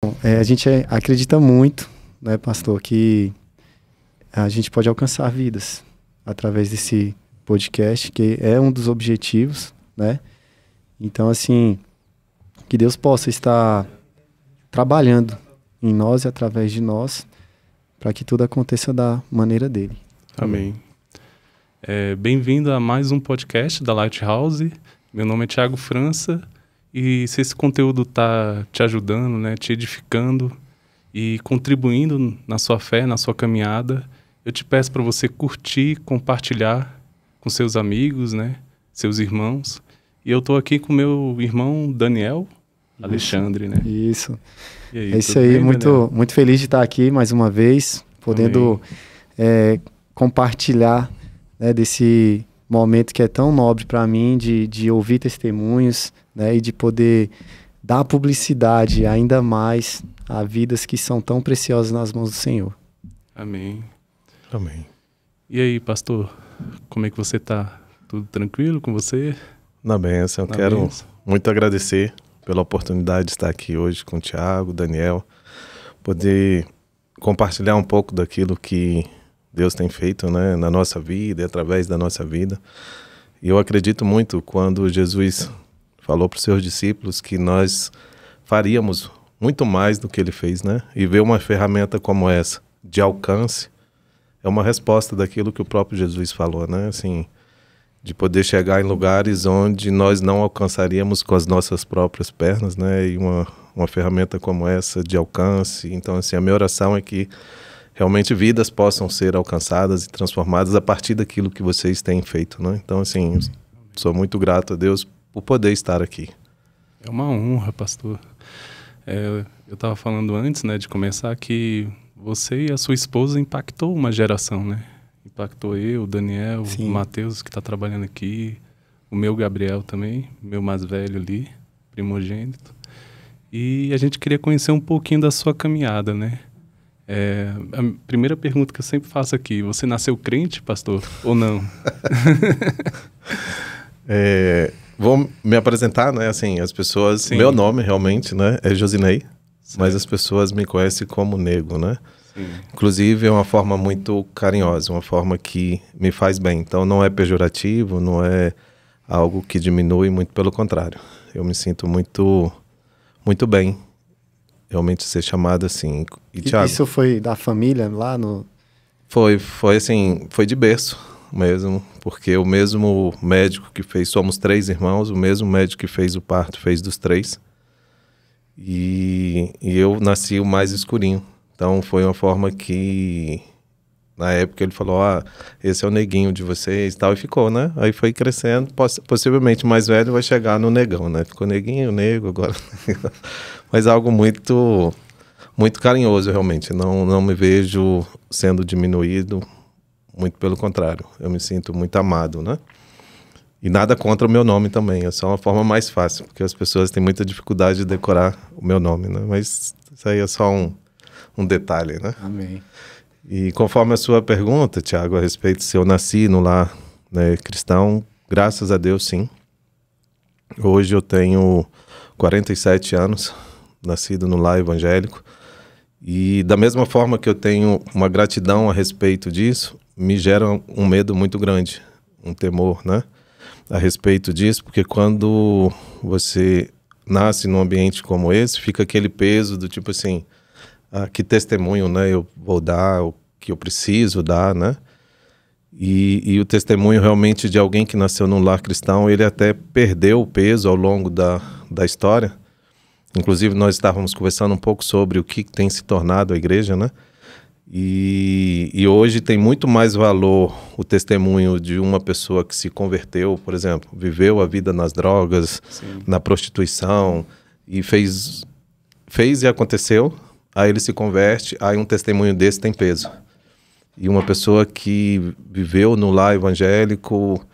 A gente acredita muito, né, pastor, que a gente pode alcançar vidas através desse podcast, que é um dos objetivos, né? Então, assim, que Deus possa estar trabalhando em nós e através de nós, para que tudo aconteça da maneira dele. Amém. Bem-vindo a mais um podcast da Lighthouse. Meu nome é Thiago França e se esse conteúdo está te ajudando, né, te edificando e contribuindo na sua fé, na sua caminhada, eu te peço para você curtir, compartilhar com seus amigos, né, seus irmãos. E eu estou aqui com meu irmão Daniel Alexandre, né? Isso. E aí, é isso aí, bem, muito feliz de estar aqui mais uma vez, podendo compartilhar, né, desse momento que é tão nobre para mim, de ouvir testemunhos, né, e de poder dar publicidade ainda mais a vidas que são tão preciosas nas mãos do Senhor. Amém. Amém. E aí, pastor, como é que você está? Tudo tranquilo com você? Na bênção, eu quero muito agradecer pela oportunidade de estar aqui hoje com o Thiago, Daniel, poder compartilhar um pouco daquilo que Deus tem feito, né, na nossa vida e através da nossa vida. E eu acredito muito quando Jesus falou para os seus discípulos que nós faríamos muito mais do que ele fez, né? E ver uma ferramenta como essa, de alcance, é uma resposta daquilo que o próprio Jesus falou, né? Assim, de poder chegar em lugares onde nós não alcançaríamos com as nossas próprias pernas, né? E uma ferramenta como essa de alcance. Então, assim, a minha oração é que realmente vidas possam ser alcançadas e transformadas a partir daquilo que vocês têm feito, né? Então, assim, sou muito grato a Deus por poder estar aqui. É uma honra, pastor. Eu estava falando antes, né, de começar, que você e a sua esposa impactou uma geração, né? Impactou eu, o Daniel, Sim. o Matheus, que está trabalhando aqui, o meu Gabriel também, meu mais velho ali, primogênito. E a gente queria conhecer um pouquinho da sua caminhada, né? A primeira pergunta que eu sempre faço aqui, você nasceu crente, pastor, ou não? Vou me apresentar, né? Assim, as pessoas... Sim. Meu nome, realmente, né? É Josinei, mas as pessoas me conhecem como Nego, né? Sim. Inclusive, é uma forma muito carinhosa, uma forma que me faz bem. Então, não é pejorativo, não é algo que diminui, muito pelo contrário. Eu me sinto muito, muito bem, realmente, ser chamado assim. E, Thiago, Isso foi da família lá no... Foi assim, foi de berço mesmo, porque o mesmo médico que fez, somos 3 irmãos, o mesmo médico que fez o parto fez dos 3. E eu nasci o mais escurinho. Então foi uma forma que, na época, ele falou, esse é o neguinho de vocês e tal, e ficou, né? Aí foi crescendo, possivelmente o mais velho vai chegar no negão, né? Ficou neguinho, nego, agora... Mas algo muito, muito carinhoso, realmente. Não me vejo sendo diminuído, muito pelo contrário. Eu me sinto muito amado, né? E nada contra o meu nome também, é só uma forma mais fácil, porque as pessoas têm muita dificuldade de decorar o meu nome, né? Mas isso aí é só um detalhe, né? Amém. E conforme a sua pergunta, Thiago, a respeito se eu nasci no lar, né, cristão, graças a Deus, sim. Hoje eu tenho 47 anos, nascido no lar evangélico, e da mesma forma que eu tenho uma gratidão a respeito disso, me gera um medo muito grande, um temor, né, a respeito disso, porque quando você nasce num ambiente como esse, fica aquele peso do tipo assim, que testemunho, né, eu vou dar, o que eu preciso dar, né, e o testemunho realmente de alguém que nasceu num lar cristão, ele até perdeu o peso ao longo da história. Inclusive, nós estávamos conversando um pouco sobre o que tem se tornado a igreja, né? E hoje tem muito mais valor o testemunho de uma pessoa que se converteu, por exemplo, viveu a vida nas drogas, Sim. na prostituição, e fez e aconteceu, aí ele se converte, aí um testemunho desse tem peso. E uma pessoa que viveu no lar evangélico,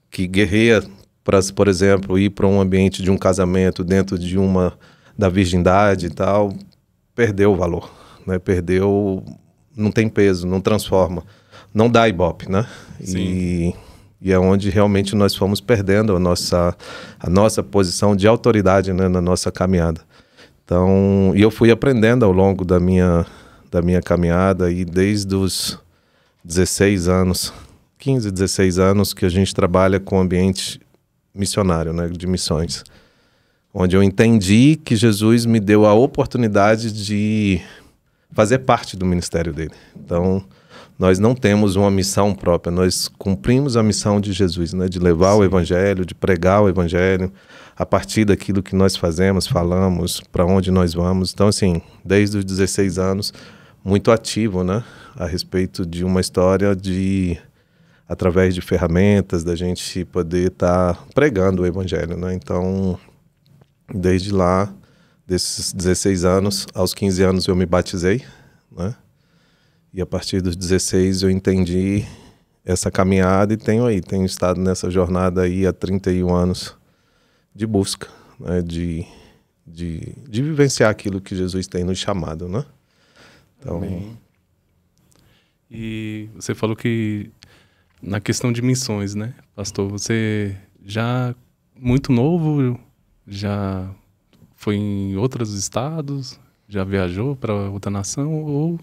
que guerreia para, por exemplo, ir para um ambiente de um casamento dentro de da virgindade e tal, perdeu o valor, né? Perdeu, não tem peso, não transforma, não dá ibope, né? Sim. E é onde realmente nós fomos perdendo a nossa posição de autoridade, né, na nossa caminhada. Então, e eu fui aprendendo ao longo da minha caminhada, e desde os 16 anos, 15, 16 anos, que a gente trabalha com ambiente missionário, né, de missões, onde eu entendi que Jesus me deu a oportunidade de fazer parte do ministério dele. Então, nós não temos uma missão própria, nós cumprimos a missão de Jesus, né, de levar o evangelho, de pregar o evangelho, a partir daquilo que nós fazemos, falamos, para onde nós vamos. Então, assim, desde os 16 anos, muito ativo, né, a respeito de uma história de, através de ferramentas, da gente poder estar pregando o evangelho, né. Então, desde lá, desses 16 anos, aos 15 anos eu me batizei, né, e a partir dos 16 eu entendi essa caminhada, e tenho estado nessa jornada aí há 31 anos de busca, né, de vivenciar aquilo que Jesus tem nos chamado, né? Então, amém. E você falou que na questão de missões, né, pastor, você já muito novo, já foi em outros estados, já viajou para outra nação, ou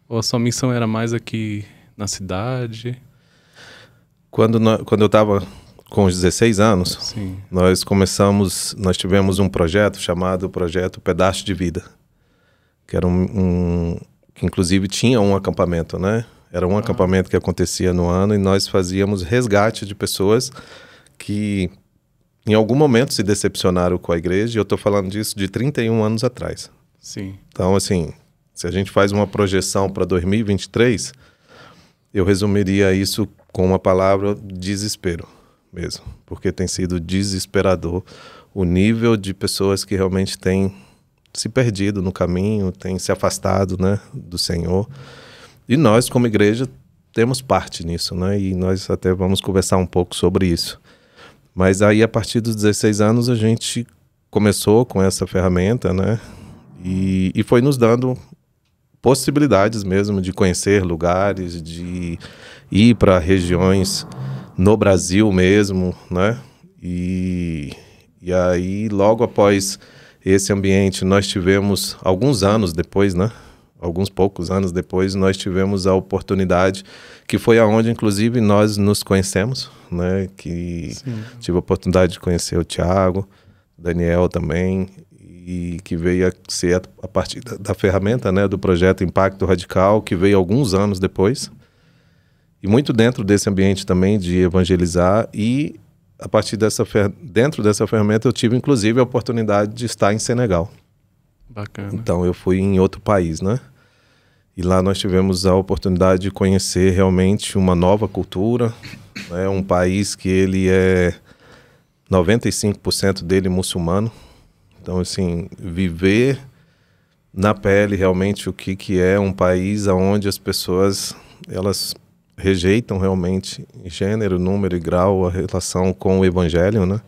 a sua missão era mais aqui na cidade? Quando eu estava com os 16 anos, sim, nós tivemos um projeto chamado Projeto Pedaço de Vida, que era que inclusive tinha um acampamento, né? Era um acampamento que acontecia no ano, e nós fazíamos resgate de pessoas que em algum momento se decepcionaram com a igreja, e eu estou falando disso de 31 anos atrás. Sim. Então, assim, se a gente faz uma projeção para 2023, eu resumiria isso com uma palavra: desespero mesmo, porque tem sido desesperador o nível de pessoas que realmente têm se perdido no caminho, têm se afastado, né, do Senhor. E nós, como igreja, temos parte nisso, né, e nós até vamos conversar um pouco sobre isso. Mas aí, a partir dos 16 anos, a gente começou com essa ferramenta, né, e foi nos dando possibilidades mesmo de conhecer lugares, de ir para regiões no Brasil mesmo, né? E aí, logo após esse ambiente, nós tivemos, alguns anos depois, né? Alguns poucos anos depois, nós tivemos a oportunidade, que foi aonde, inclusive, nós nos conhecemos, né? Que tive a oportunidade de conhecer o Thiago, Daniel também, e que veio a ser a partir da ferramenta, né, do projeto Impacto Radical, que veio alguns anos depois, e muito dentro desse ambiente também de evangelizar. E a partir dentro dessa ferramenta eu tive inclusive a oportunidade de estar em Senegal. Bacana. Então eu fui em outro país, né, e lá nós tivemos a oportunidade de conhecer realmente uma nova cultura, né, um país que ele é 95% dele muçulmano. Então, assim, viver na pele realmente o que é um país onde as pessoas, elas rejeitam realmente em gênero, número e grau a relação com o evangelho, né?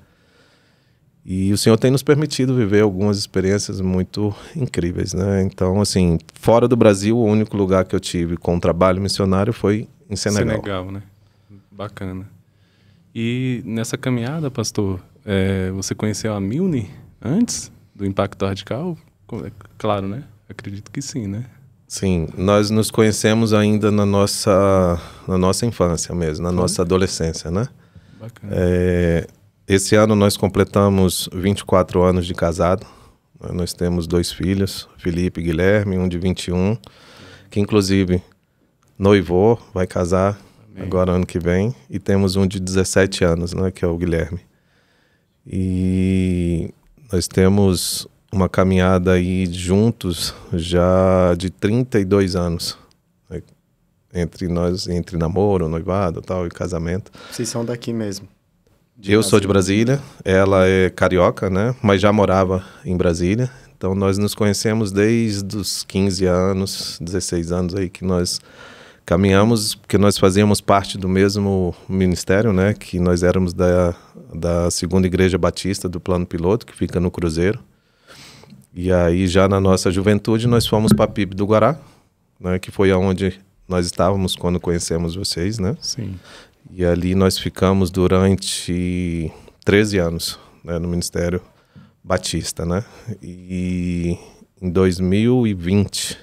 E o Senhor tem nos permitido viver algumas experiências muito incríveis, né? Então, assim, fora do Brasil, o único lugar que eu tive com trabalho missionário foi em Senegal. Senegal, né? Bacana. E nessa caminhada, pastor, você conheceu a Milne antes do Impacto Radical? Claro, né? Acredito que sim, né? Sim, nós nos conhecemos ainda na nossa infância mesmo, na nossa adolescência, né? Bacana. Esse ano nós completamos 24 anos de casado. Nós temos 2 filhos, Felipe e Guilherme, um de 21, que inclusive noivou, vai casar agora ano que vem, e temos um de 17 anos, né, que é o Guilherme. E nós temos uma caminhada aí juntos já de 32 anos, né? Entre namoro, noivado, tal, e casamento. Vocês são daqui mesmo? Eu sou de Brasília, ela é carioca, né? Mas já morava em Brasília. Então nós nos conhecemos desde os 15 anos, 16 anos aí que nós caminhamos, porque nós fazíamos parte do mesmo ministério, né? Que nós éramos da Segunda Igreja Batista do Plano Piloto, que fica no Cruzeiro. E aí já na nossa juventude nós fomos para PIB do Guará, né? Que foi aonde nós estávamos quando conhecemos vocês, né? Sim. E ali nós ficamos durante 13 anos, né, no ministério batista, né? E em 2020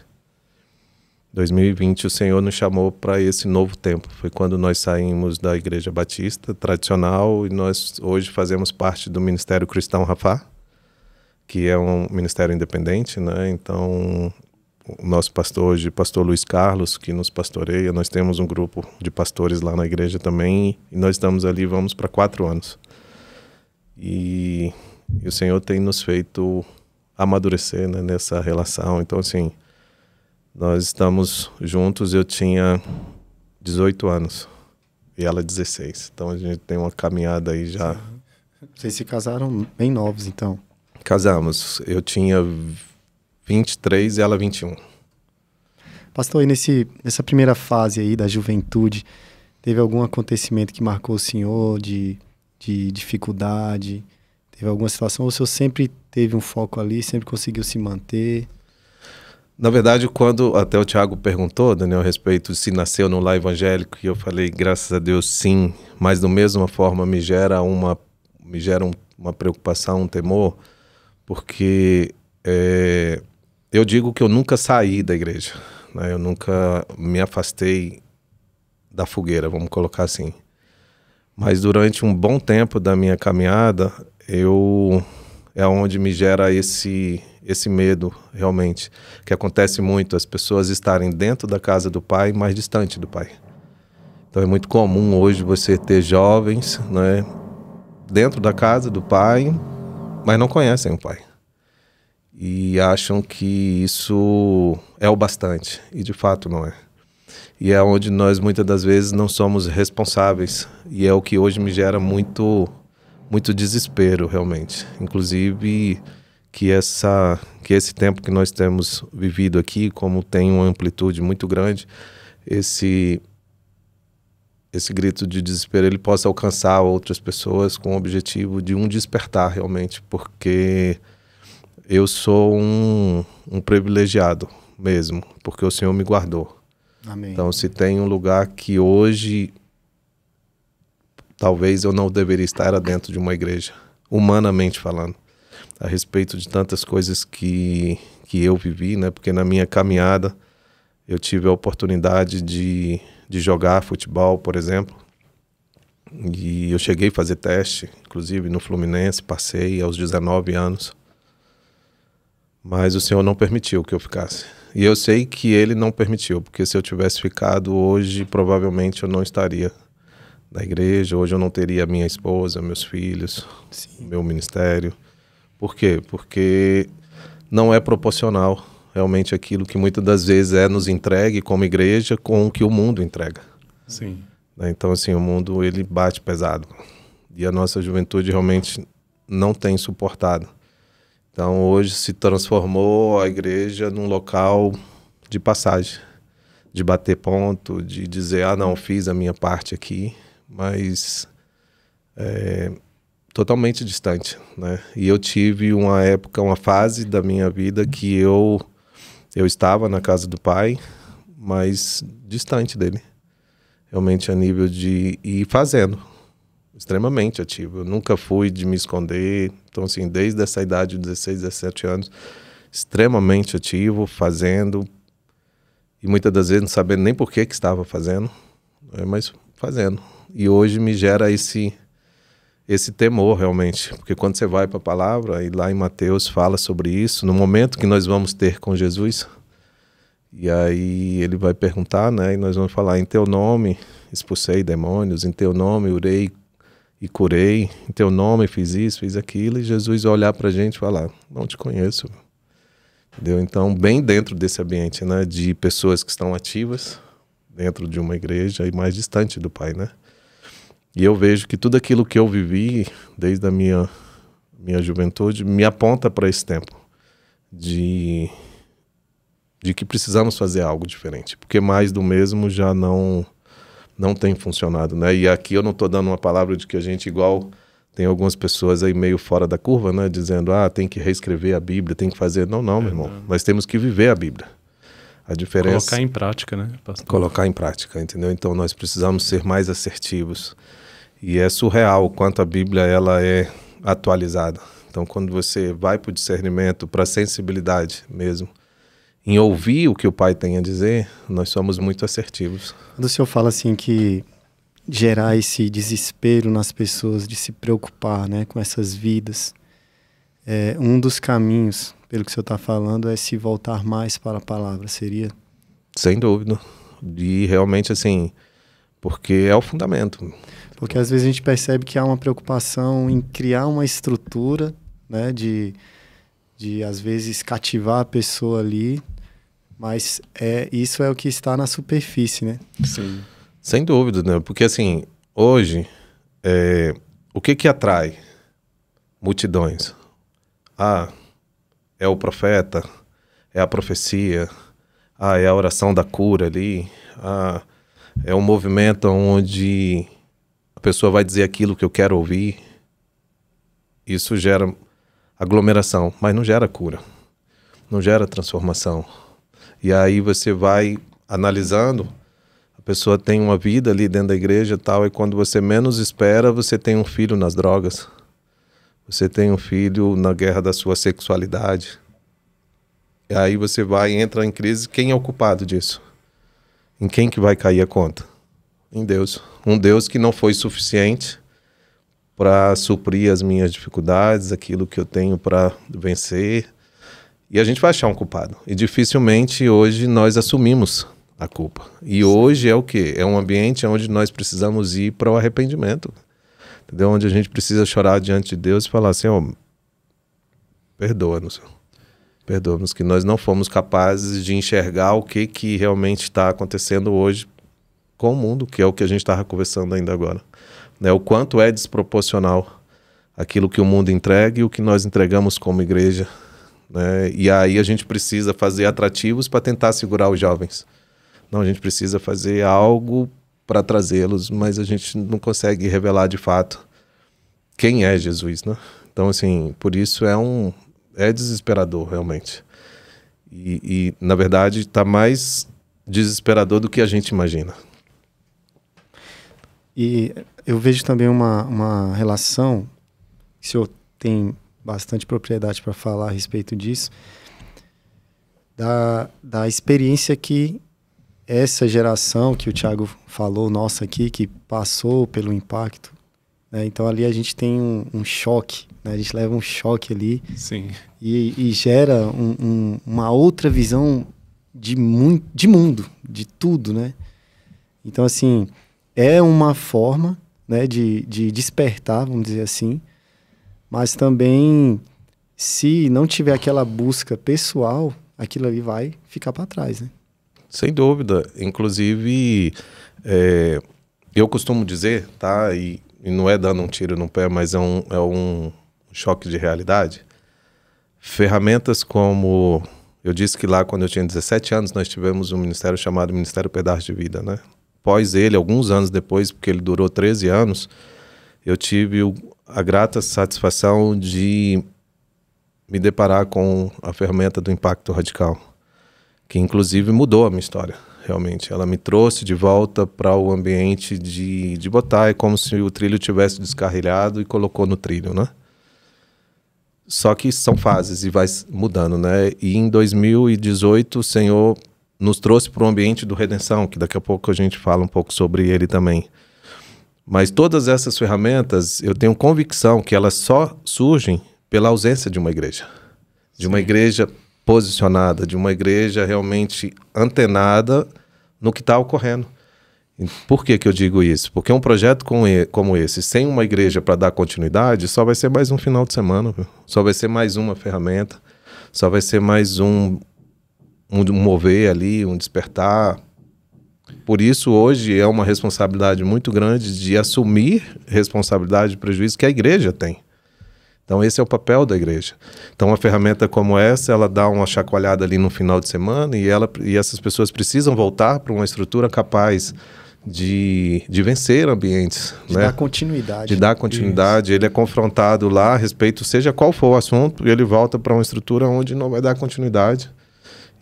o Senhor nos chamou para esse novo tempo. Foi quando nós saímos da Igreja Batista tradicional e nós hoje fazemos parte do Ministério Cristão Rafah, que é um ministério independente, né? Então, o nosso pastor hoje, pastor Luiz Carlos, que nos pastoreia, nós temos um grupo de pastores lá na igreja também, e nós estamos ali, vamos para 4 anos. E o Senhor tem nos feito amadurecer, né, nessa relação. Então, assim, nós estamos juntos, eu tinha 18 anos e ela 16. Então a gente tem uma caminhada aí já. Vocês se casaram bem novos, então? Casamos. Eu tinha 23 e ela 21. Pastor, e nessa primeira fase aí da juventude, teve algum acontecimento que marcou o senhor de dificuldade? Teve alguma situação? Ou o senhor sempre teve um foco ali, sempre conseguiu se manter? Na verdade, quando até o Tiago perguntou, Daniel, a respeito de se nasceu no lar evangélico, e eu falei, graças a Deus, sim, mas da mesma forma me gera uma preocupação, um temor, porque eu digo que eu nunca saí da igreja, né? Eu nunca me afastei da fogueira, vamos colocar assim. Mas durante um bom tempo da minha caminhada, é onde me gera esse medo, realmente, que acontece muito, as pessoas estarem dentro da casa do pai, mais distante do pai. Então é muito comum hoje você ter jovens, né, dentro da casa do pai, mas não conhecem o pai. E acham que isso é o bastante, e de fato não é. E é onde nós muitas das vezes não somos responsáveis, e é o que hoje me gera muito desespero, realmente. Inclusive que esse tempo que nós temos vivido aqui, como tem uma amplitude muito grande, esse grito de desespero ele possa alcançar outras pessoas com o objetivo de despertar realmente, porque eu sou um privilegiado mesmo, porque o Senhor me guardou. Amém. Então, se tem um lugar que hoje talvez eu não deveria estar, era dentro de uma igreja, humanamente falando, a respeito de tantas coisas que eu vivi, né? Porque na minha caminhada eu tive a oportunidade de jogar futebol, por exemplo, e eu cheguei a fazer teste, inclusive no Fluminense, passei aos 19 anos, mas o Senhor não permitiu que eu ficasse. E eu sei que Ele não permitiu, porque se eu tivesse ficado hoje, provavelmente eu não estaria na igreja, hoje eu não teria minha esposa, meus filhos, meu ministério. Por quê? Porque não é proporcional realmente aquilo que muitas das vezes é nos entregue como igreja com o que o mundo entrega. Sim. Então, assim, o mundo ele bate pesado. E a nossa juventude realmente não tem suportado. Então, hoje se transformou a igreja num local de passagem, de bater ponto, de dizer, não, fiz a minha parte aqui, mas totalmente distante, né? E eu tive uma época, uma fase da minha vida que eu estava na casa do pai, mas distante dele. Realmente a nível de ir fazendo, extremamente ativo. Eu nunca fui de me esconder. Então, assim, desde essa idade de 16, 17 anos, extremamente ativo, fazendo. E muitas das vezes não sabendo nem por que estava fazendo, mas fazendo. E hoje me gera esse temor, realmente. Porque quando você vai para a palavra, e lá em Mateus fala sobre isso, no momento que nós vamos ter com Jesus, e aí ele vai perguntar, né? E nós vamos falar, em teu nome expulsei demônios, em teu nome urei e curei, em teu nome fiz isso, fiz aquilo, e Jesus vai olhar para a gente e falar, não te conheço. Entendeu? Então, bem dentro desse ambiente, né? De pessoas que estão ativas dentro de uma igreja e mais distante do Pai, né? E eu vejo que tudo aquilo que eu vivi desde a minha juventude me aponta para esse tempo de que precisamos fazer algo diferente, porque mais do mesmo já não tem funcionado, né? E aqui eu não estou dando uma palavra de que a gente igual tem algumas pessoas aí meio fora da curva, né? Dizendo, tem que reescrever a Bíblia, tem que fazer... Não, meu irmão. Nós temos que viver a Bíblia. A diferença... Colocar em prática, né, pastor? Colocar em prática, entendeu? Então nós precisamos ser mais assertivos. E é surreal o quanto a Bíblia ela é atualizada. Então, quando você vai para o discernimento, para a sensibilidade mesmo, em ouvir o que o Pai tem a dizer, nós somos muito assertivos. Quando o senhor fala assim que gerar esse desespero nas pessoas de se preocupar, né, com essas vidas, um dos caminhos, pelo que o senhor está falando, é se voltar mais para a palavra, seria? Sem dúvida. E realmente, assim, porque é o fundamento. Porque às vezes a gente percebe que há uma preocupação em criar uma estrutura, né, de às vezes cativar a pessoa ali, mas isso é o que está na superfície, né? Sim. Sem dúvida, né? Porque assim, hoje, o que atrai multidões? É o profeta, é a profecia, é a oração da cura ali, é um movimento onde a pessoa vai dizer aquilo que eu quero ouvir. Isso gera aglomeração, mas não gera cura, não gera transformação. E aí você vai analisando, a pessoa tem uma vida ali dentro da igreja e tal, e quando você menos espera, você tem um filho nas drogas, você tem um filho na guerra da sua sexualidade. E aí você entra em crise. Quem é o culpado disso? Em quem que vai cair a conta? Em Deus. Um Deus que não foi suficiente para suprir as minhas dificuldades, aquilo que eu tenho para vencer. E a gente vai achar um culpado. E dificilmente hoje nós assumimos a culpa. E hoje é o quê? É um ambiente onde nós precisamos ir para o arrependimento. Entendeu? Onde a gente precisa chorar diante de Deus e falar assim, perdoa-nos. Perdoa-nos que nós não fomos capazes de enxergar o que realmente está acontecendo hoje com o mundo, que é o que a gente estava conversando ainda agora. O quanto é desproporcional aquilo que o mundo entrega e o que nós entregamos como igreja. E aí a gente precisa fazer atrativos para tentar segurar os jovens. Não, a gente precisa fazer algo para trazê-los, mas a gente não consegue revelar de fato quem é Jesus, né? Então, assim, por isso é desesperador, realmente. E na verdade, está mais desesperador do que a gente imagina. E eu vejo também uma relação, que o senhor tem bastante propriedade para falar a respeito disso, da experiência que essa geração que o Thiago falou, nossa aqui, que passou pelo impacto, né? Então ali a gente tem um choque, né? A gente leva um choque ali. Sim. E gera uma outra visão de mundo, de tudo, né? Então, assim, é uma forma, né, de despertar, vamos dizer assim, mas também, se não tiver aquela busca pessoal, aquilo ali vai ficar para trás, né? Sem dúvida. Inclusive, eu costumo dizer, tá? E não é dando um tiro no pé, mas é um choque de realidade. Ferramentas como... Eu disse que lá, quando eu tinha 17 anos, nós tivemos um ministério chamado Ministério Pedaço de Vida, né? Após ele, alguns anos depois, porque ele durou 13 anos, eu tive a grata satisfação de me deparar com a ferramenta do impacto radical, que inclusive mudou a minha história, realmente. Ela me trouxe de volta para o ambiente de botar, é como se o trilho tivesse descarrilhado e colocou no trilho, né? Só que são fases e vai mudando, né? E em 2018 o Senhor nos trouxe para o ambiente do Redenção, que daqui a pouco a gente fala um pouco sobre ele também. Mas todas essas ferramentas, eu tenho convicção que elas só surgem pela ausência de uma igreja. De uma igreja posicionada, de uma igreja realmente antenada no que está ocorrendo. Por que eu digo isso? Porque um projeto como esse, sem uma igreja para dar continuidade, só vai ser mais um final de semana, viu? Só vai ser mais uma ferramenta, só vai ser mais um mover ali, um despertar. Por isso, hoje, é uma responsabilidade muito grande de assumir responsabilidade e prejuízo que a igreja tem. Então, esse é o papel da igreja. Então, uma ferramenta como essa, ela dá uma chacoalhada ali no final de semana e essas pessoas precisam voltar para uma estrutura capaz de vencer ambientes. De né? dar continuidade. De dar continuidade. Isso. Ele é confrontado lá a respeito, seja qual for o assunto, e ele volta para uma estrutura onde não vai dar continuidade.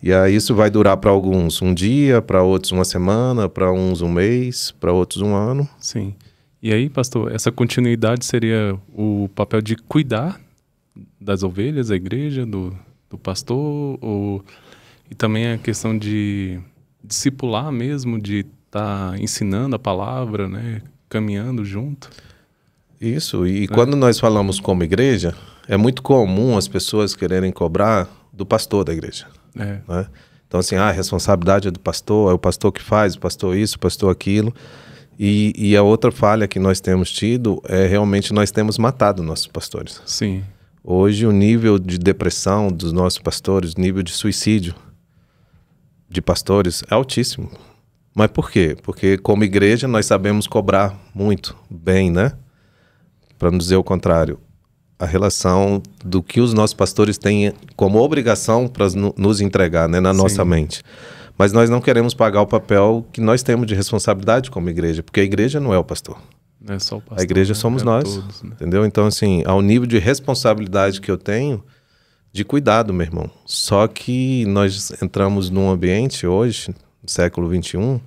E aí isso vai durar para alguns um dia, para outros uma semana, para uns um mês, para outros um ano. Sim. E aí, pastor, essa continuidade seria o papel de cuidar das ovelhas, a igreja, do pastor, e também a questão de discipular mesmo, de estar ensinando a palavra, né? Caminhando junto. Isso, e quando nós falamos como igreja, é muito comum as pessoas quererem cobrar do pastor da igreja. Né? Então assim, a responsabilidade é do pastor, é o pastor que faz, o pastor isso, o pastor aquilo. E a outra falha que nós temos tido é realmente nós temos matado nossos pastores. Sim. Hoje o nível de depressão dos nossos pastores, o nível de suicídio de pastores é altíssimo. Mas por quê? Porque como igreja nós sabemos cobrar muito bem, né? Para não dizer o contrário. A relação do que os nossos pastores têm como obrigação para nos entregar, né? Na nossa mente. Mas nós não queremos pagar o papel que nós temos de responsabilidade como igreja, porque a igreja não é o pastor. Não é só o pastor. A igreja somos nós, todos, né? Entendeu? Então, assim, ao nível de responsabilidade que eu tenho, de cuidado, meu irmão. Só que nós entramos num ambiente hoje, no século XXI,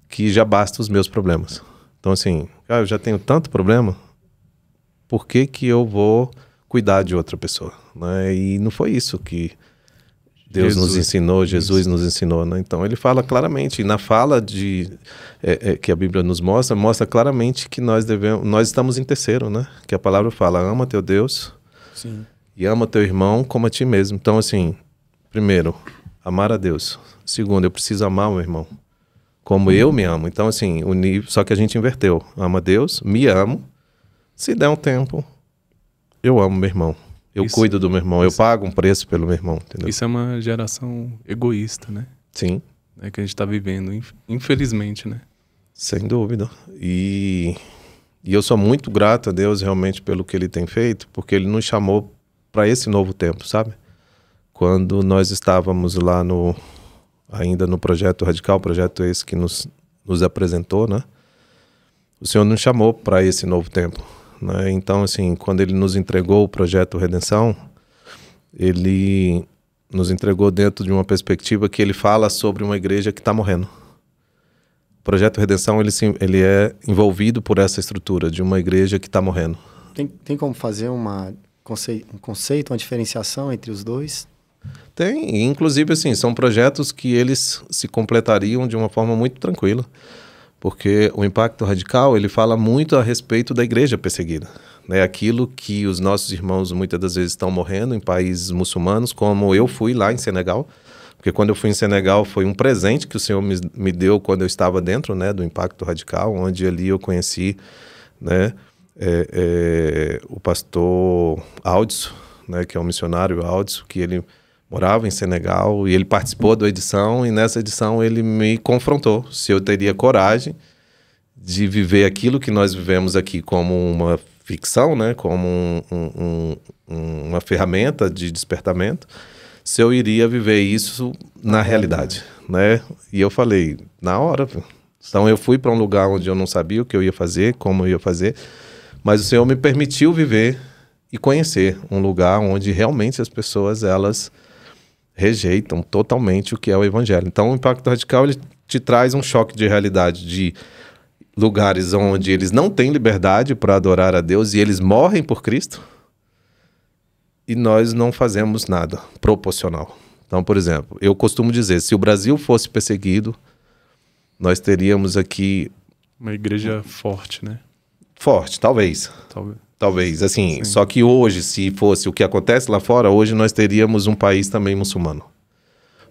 que já basta os meus problemas. Então, assim, eu já tenho tanto problema, por que que eu vou cuidar de outra pessoa? Né? E não foi isso que Deus nos ensinou, Jesus nos ensinou, né? Então ele fala claramente, e na fala que a Bíblia nos mostra claramente que nós estamos em terceiro, né? Que a palavra fala, ama teu Deus. Sim. E ama teu irmão como a ti mesmo. Então assim, primeiro, amar a Deus. Segundo, eu preciso amar o meu irmão como eu me amo. Então assim, só que a gente inverteu. Ama Deus, me amo. Se der um tempo, eu amo meu irmão. Eu cuido do meu irmão, eu pago um preço pelo meu irmão, entendeu? Isso é uma geração egoísta, né? Sim. É que a gente está vivendo, infelizmente, né? Sem dúvida. E eu sou muito grato a Deus realmente pelo que Ele tem feito, porque Ele nos chamou para esse novo tempo, sabe? Quando nós estávamos lá ainda no Projeto Radical, projeto esse que nos apresentou, né? O Senhor nos chamou para esse novo tempo. Né? Então, assim, quando Ele nos entregou o Projeto Redenção, Ele nos entregou dentro de uma perspectiva que Ele fala sobre uma igreja que está morrendo. O Projeto Redenção, ele é envolvido por essa estrutura de uma igreja que está morrendo. Tem como fazer um conceito, uma diferenciação entre os dois? Tem, e inclusive, assim, são projetos que eles se completariam de uma forma muito tranquila. Porque o Impacto Radical, ele fala muito a respeito da igreja perseguida. Né? Aquilo que os nossos irmãos muitas das vezes estão morrendo em países muçulmanos, como eu fui lá em Senegal. Porque quando eu fui em Senegal foi um presente que o Senhor me deu quando eu estava dentro, né, do Impacto Radical, onde ali eu conheci, né, o pastor Aldso, né, que é um missionário Aldso, que ele morava em Senegal e ele participou da edição, e nessa edição ele me confrontou se eu teria coragem de viver aquilo que nós vivemos aqui como uma ficção, né? Como uma ferramenta de despertamento, se eu iria viver isso na realidade, né? E eu falei, na hora. Então eu fui para um lugar onde eu não sabia o que eu ia fazer, como eu ia fazer, mas o Senhor me permitiu viver e conhecer um lugar onde realmente as pessoas, elas rejeitam totalmente o que é o evangelho. Então o Impacto Radical, ele te traz um choque de realidade de lugares onde eles não têm liberdade para adorar a Deus e eles morrem por Cristo e nós não fazemos nada proporcional. Então, por exemplo, eu costumo dizer, se o Brasil fosse perseguido, nós teríamos aqui uma igreja forte, né? Forte, talvez. Talvez, assim, sim. Só que hoje, se fosse o que acontece lá fora, hoje nós teríamos um país também muçulmano.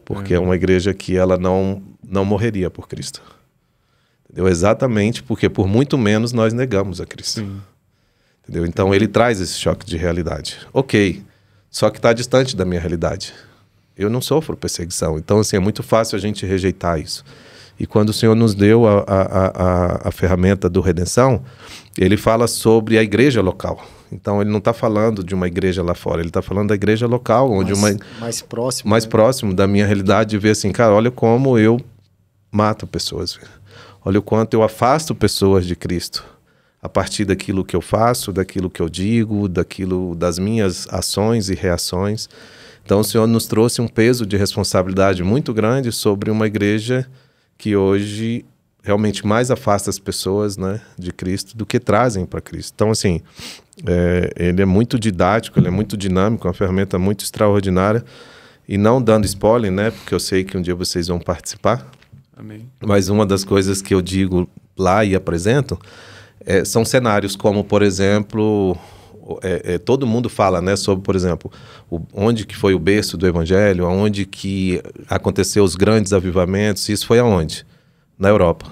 Porque é uma igreja que ela não morreria por Cristo. Entendeu? Exatamente porque por muito menos nós negamos a Cristo. Sim. Entendeu? Então ele traz esse choque de realidade. Ok, só que está distante da minha realidade. Eu não sofro perseguição, então assim, é muito fácil a gente rejeitar isso. E quando o Senhor nos deu a ferramenta do Redenção, ele fala sobre a igreja local. Então ele não está falando de uma igreja lá fora, ele está falando da igreja local, onde mais próximo, mais próximo da minha realidade, de ver assim, cara, olha como eu mato pessoas, olha o quanto eu afasto pessoas de Cristo, a partir daquilo que eu faço, daquilo que eu digo, das minhas ações e reações. Então o Senhor nos trouxe um peso de responsabilidade muito grande sobre uma igreja que hoje realmente mais afasta as pessoas, né, de Cristo do que trazem para Cristo. Então, assim, ele é muito didático, ele é muito dinâmico, uma ferramenta muito extraordinária. E não dando spoiler, né, porque eu sei que um dia vocês vão participar. Amém. Mas uma das coisas que eu digo lá e apresento são cenários como, por exemplo, todo mundo fala, né, sobre, por exemplo, onde que foi o berço do Evangelho, onde que aconteceu os grandes avivamentos, isso foi aonde? Na Europa.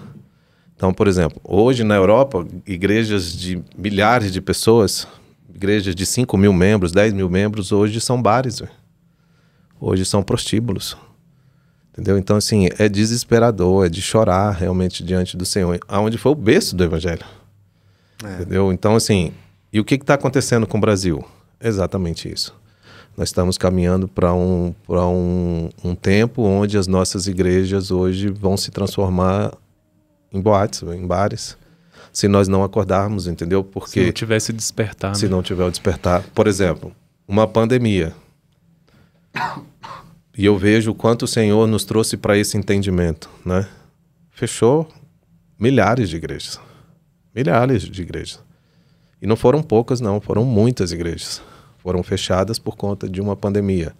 Então, por exemplo, hoje na Europa, igrejas de milhares de pessoas, igrejas de 5.000 membros, 10.000 membros, hoje são bares, véio. Hoje são prostíbulos. Entendeu? Então, assim, é desesperador, é de chorar realmente diante do Senhor, aonde foi o berço do Evangelho. Entendeu? Então, assim, e o que está acontecendo com o Brasil? Exatamente isso. Nós estamos caminhando para um tempo onde as nossas igrejas hoje vão se transformar em boates, em bares, se nós não acordarmos, entendeu? Porque se não tivesse despertar. Se né? não tiver o despertar. Por exemplo, uma pandemia. E eu vejo o quanto o Senhor nos trouxe para esse entendimento, né? Fechou milhares de igrejas. Milhares de igrejas. E não foram poucas, não. Foram muitas igrejas. Foram fechadas por conta de uma pandemia.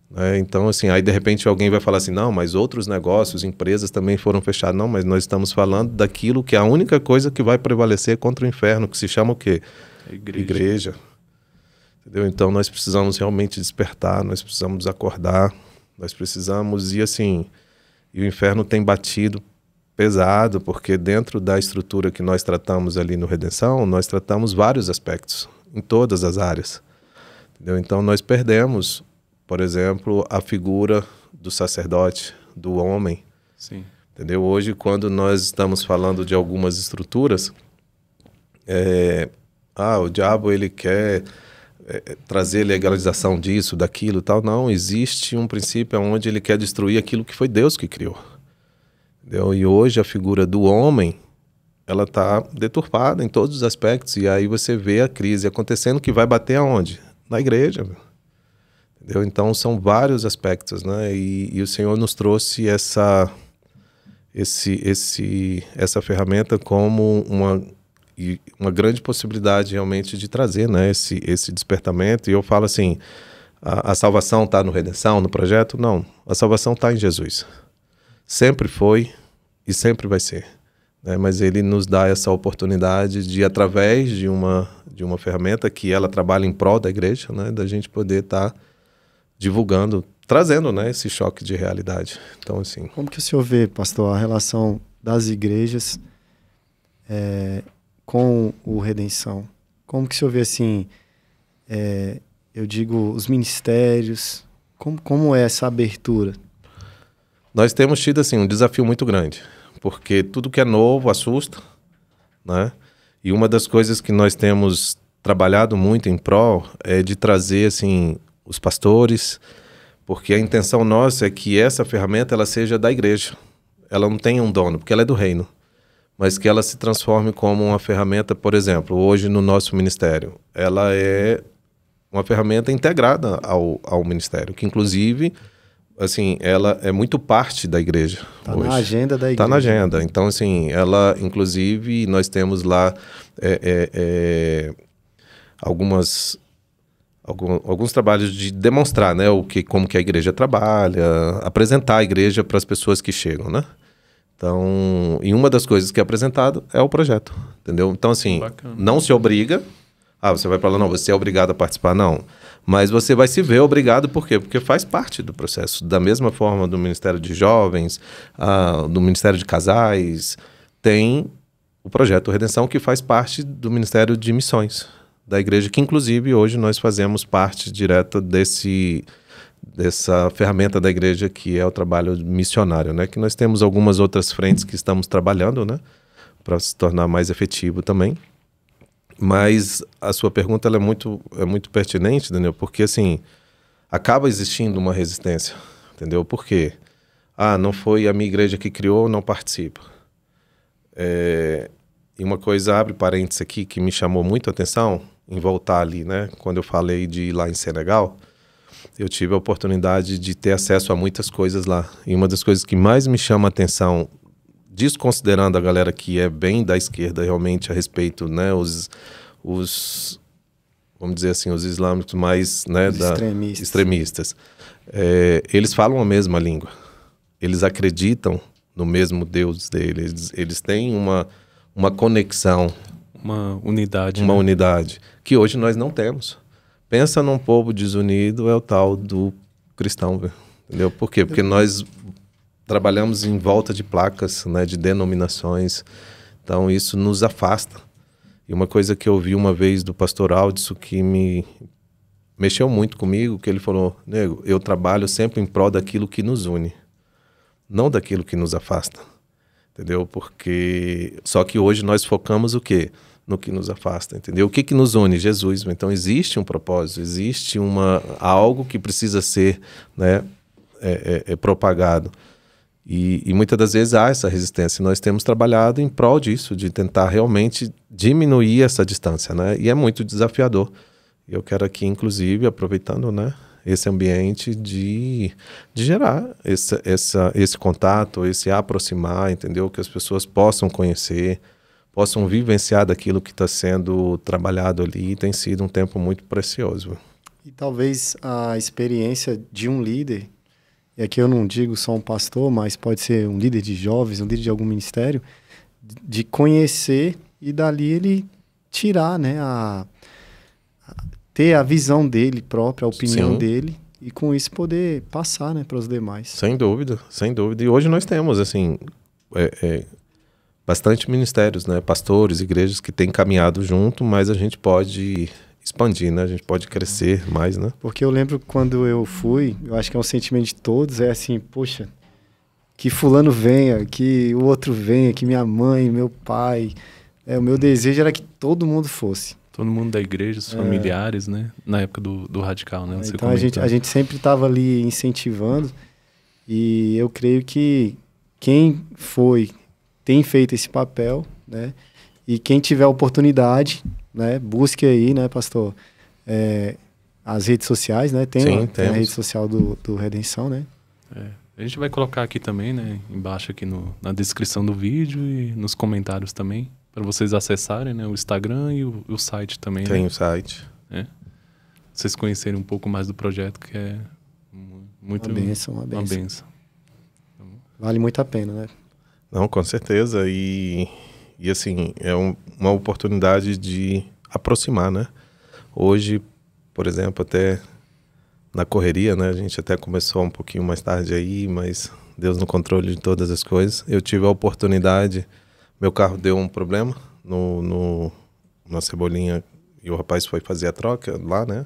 Né? Então, assim, aí de repente alguém vai falar assim, não, mas outros negócios, empresas também foram fechadas. Não, mas nós estamos falando daquilo que é a única coisa que vai prevalecer contra o inferno, que se chama o quê? Igreja. Entendeu? Então nós precisamos realmente despertar, nós precisamos acordar, nós precisamos, e assim, e o inferno tem batido pesado, porque dentro da estrutura que nós tratamos ali no Redenção, nós tratamos vários aspectos, em todas as áreas. Entendeu? Então nós perdemos, por exemplo, a figura do sacerdote, do homem. Sim. Entendeu? Hoje, quando nós estamos falando de algumas estruturas, o diabo ele quer trazer legalização disso, daquilo e tal. Não, existe um princípio onde ele quer destruir aquilo que foi Deus que criou. Entendeu? E hoje a figura do homem, ela está deturpada em todos os aspectos. E aí você vê a crise acontecendo, que vai bater aonde? Na igreja. Entendeu? Então são vários aspectos, né? E o Senhor nos trouxe essa ferramenta como uma grande possibilidade realmente de trazer, né, esse despertamento. E eu falo assim, a salvação está no Redenção, no projeto? Não, a salvação está em Jesus. Sempre foi e sempre vai ser. Né? Mas ele nos dá essa oportunidade de, através de uma ferramenta que ela trabalha em prol da igreja, né, da gente poder estar divulgando, trazendo, né, esse choque de realidade. Então, assim... Como que o senhor vê, pastor, a relação das igrejas com o Redenção? Como que o senhor vê, assim, eu digo, os ministérios, como é essa abertura? Nós temos tido, assim, um desafio muito grande, porque tudo que é novo assusta, né? E uma das coisas que nós temos trabalhado muito em prol é de trazer, assim, os pastores, porque a intenção nossa é que essa ferramenta ela seja da igreja. Ela não tenha um dono, porque ela é do reino. Mas que ela se transforme como uma ferramenta, por exemplo, hoje no nosso ministério. Ela é uma ferramenta integrada ao ministério, que inclusive, assim, ela é muito parte da igreja. Está na agenda da igreja. Está na agenda. Então, assim, ela, inclusive, nós temos lá alguns trabalhos de demonstrar, né, como que a igreja trabalha, apresentar a igreja para as pessoas que chegam, né? Então, e uma das coisas que é apresentado é o projeto, entendeu? Então, assim, não se obriga, você vai para lá, não, você é obrigado a participar, não. Mas você vai se ver obrigado, por quê? Porque faz parte do processo. Da mesma forma do Ministério de Jovens, do Ministério de Casais, tem o Projeto Redenção, que faz parte do Ministério de Missões da igreja, que inclusive hoje nós fazemos parte direta dessa ferramenta da igreja que é o trabalho missionário, né? Que nós temos algumas outras frentes que estamos trabalhando, né? Para se tornar mais efetivo também. Mas a sua pergunta ela é muito pertinente, Daniel, porque assim, acaba existindo uma resistência, entendeu? Por quê? Não foi a minha igreja que criou, não participa. E uma coisa, abre parênteses aqui, que me chamou muito a atenção, em voltar ali, né? Quando eu falei de ir lá em Senegal, eu tive a oportunidade de ter acesso a muitas coisas lá. E uma das coisas que mais me chama a atenção desconsiderando a galera que é bem da esquerda realmente a respeito, né, vamos dizer assim, os islâmicos mais, né, extremistas. Eles falam a mesma língua. Eles acreditam no mesmo Deus deles. Eles têm uma conexão. Uma unidade. Uma unidade. Que hoje nós não temos. Pensa num povo desunido, é o tal do cristão, entendeu? Por quê? Porque nós trabalhamos em volta de placas, né, de denominações. Então isso nos afasta. E uma coisa que eu ouvi uma vez do pastor Aldson que me mexeu muito comigo, que ele falou: nego, eu trabalho sempre em prol daquilo que nos une, não daquilo que nos afasta, entendeu? Porque só que hoje nós focamos o quê? No que nos afasta, entendeu? O que nos une? Jesus. Então existe um propósito, existe algo que precisa ser, né, propagado. E muitas das vezes há essa resistência. Nós temos trabalhado em prol disso, de tentar realmente diminuir essa distância, né? E é muito desafiador. Eu quero aqui, inclusive, aproveitando, né, esse ambiente de gerar esse contato, esse aproximar, entendeu? Que as pessoas possam conhecer, possam vivenciar daquilo que está sendo trabalhado ali. Tem sido um tempo muito precioso. E talvez a experiência de um líder, e aqui eu não digo só um pastor, mas pode ser um líder de jovens, um líder de algum ministério, de conhecer e dali ele tirar, né, ter a visão dele própria, a opinião Sim. dele, e com isso poder passar, né, para os demais. Sem dúvida, sem dúvida. E hoje nós temos, assim, bastante ministérios, né, pastores, igrejas que têm caminhado junto, mas a gente pode expandir, né, a gente pode crescer mais, né. Porque eu lembro quando eu fui, eu acho que é um sentimento de todos, é assim, poxa, que fulano venha, que o outro venha, que minha mãe, meu pai, o meu desejo era que todo mundo fosse. Todo mundo da igreja, os familiares, né? Na época do Radical, né? Então a gente sempre estava ali incentivando, e eu creio que quem tem feito esse papel, né? E quem tiver a oportunidade, né? Busque aí, né, pastor? As redes sociais, né? Tem a rede social do Redenção, né? A gente vai colocar aqui também, né? Embaixo aqui na descrição do vídeo e nos comentários também, para vocês acessarem, né, o Instagram e o site também. Tem, né? O site. Vocês conhecerem um pouco mais do projeto, que é muito... Uma bênção. Vale muito a pena, né? Não, com certeza. E assim, é uma oportunidade de aproximar, né? Hoje, por exemplo, até na correria, né? A gente até começou um pouquinho mais tarde aí, mas Deus no controle de todas as coisas. Eu tive a oportunidade... Meu carro deu um problema na Cebolinha, e o rapaz foi fazer a troca lá, né?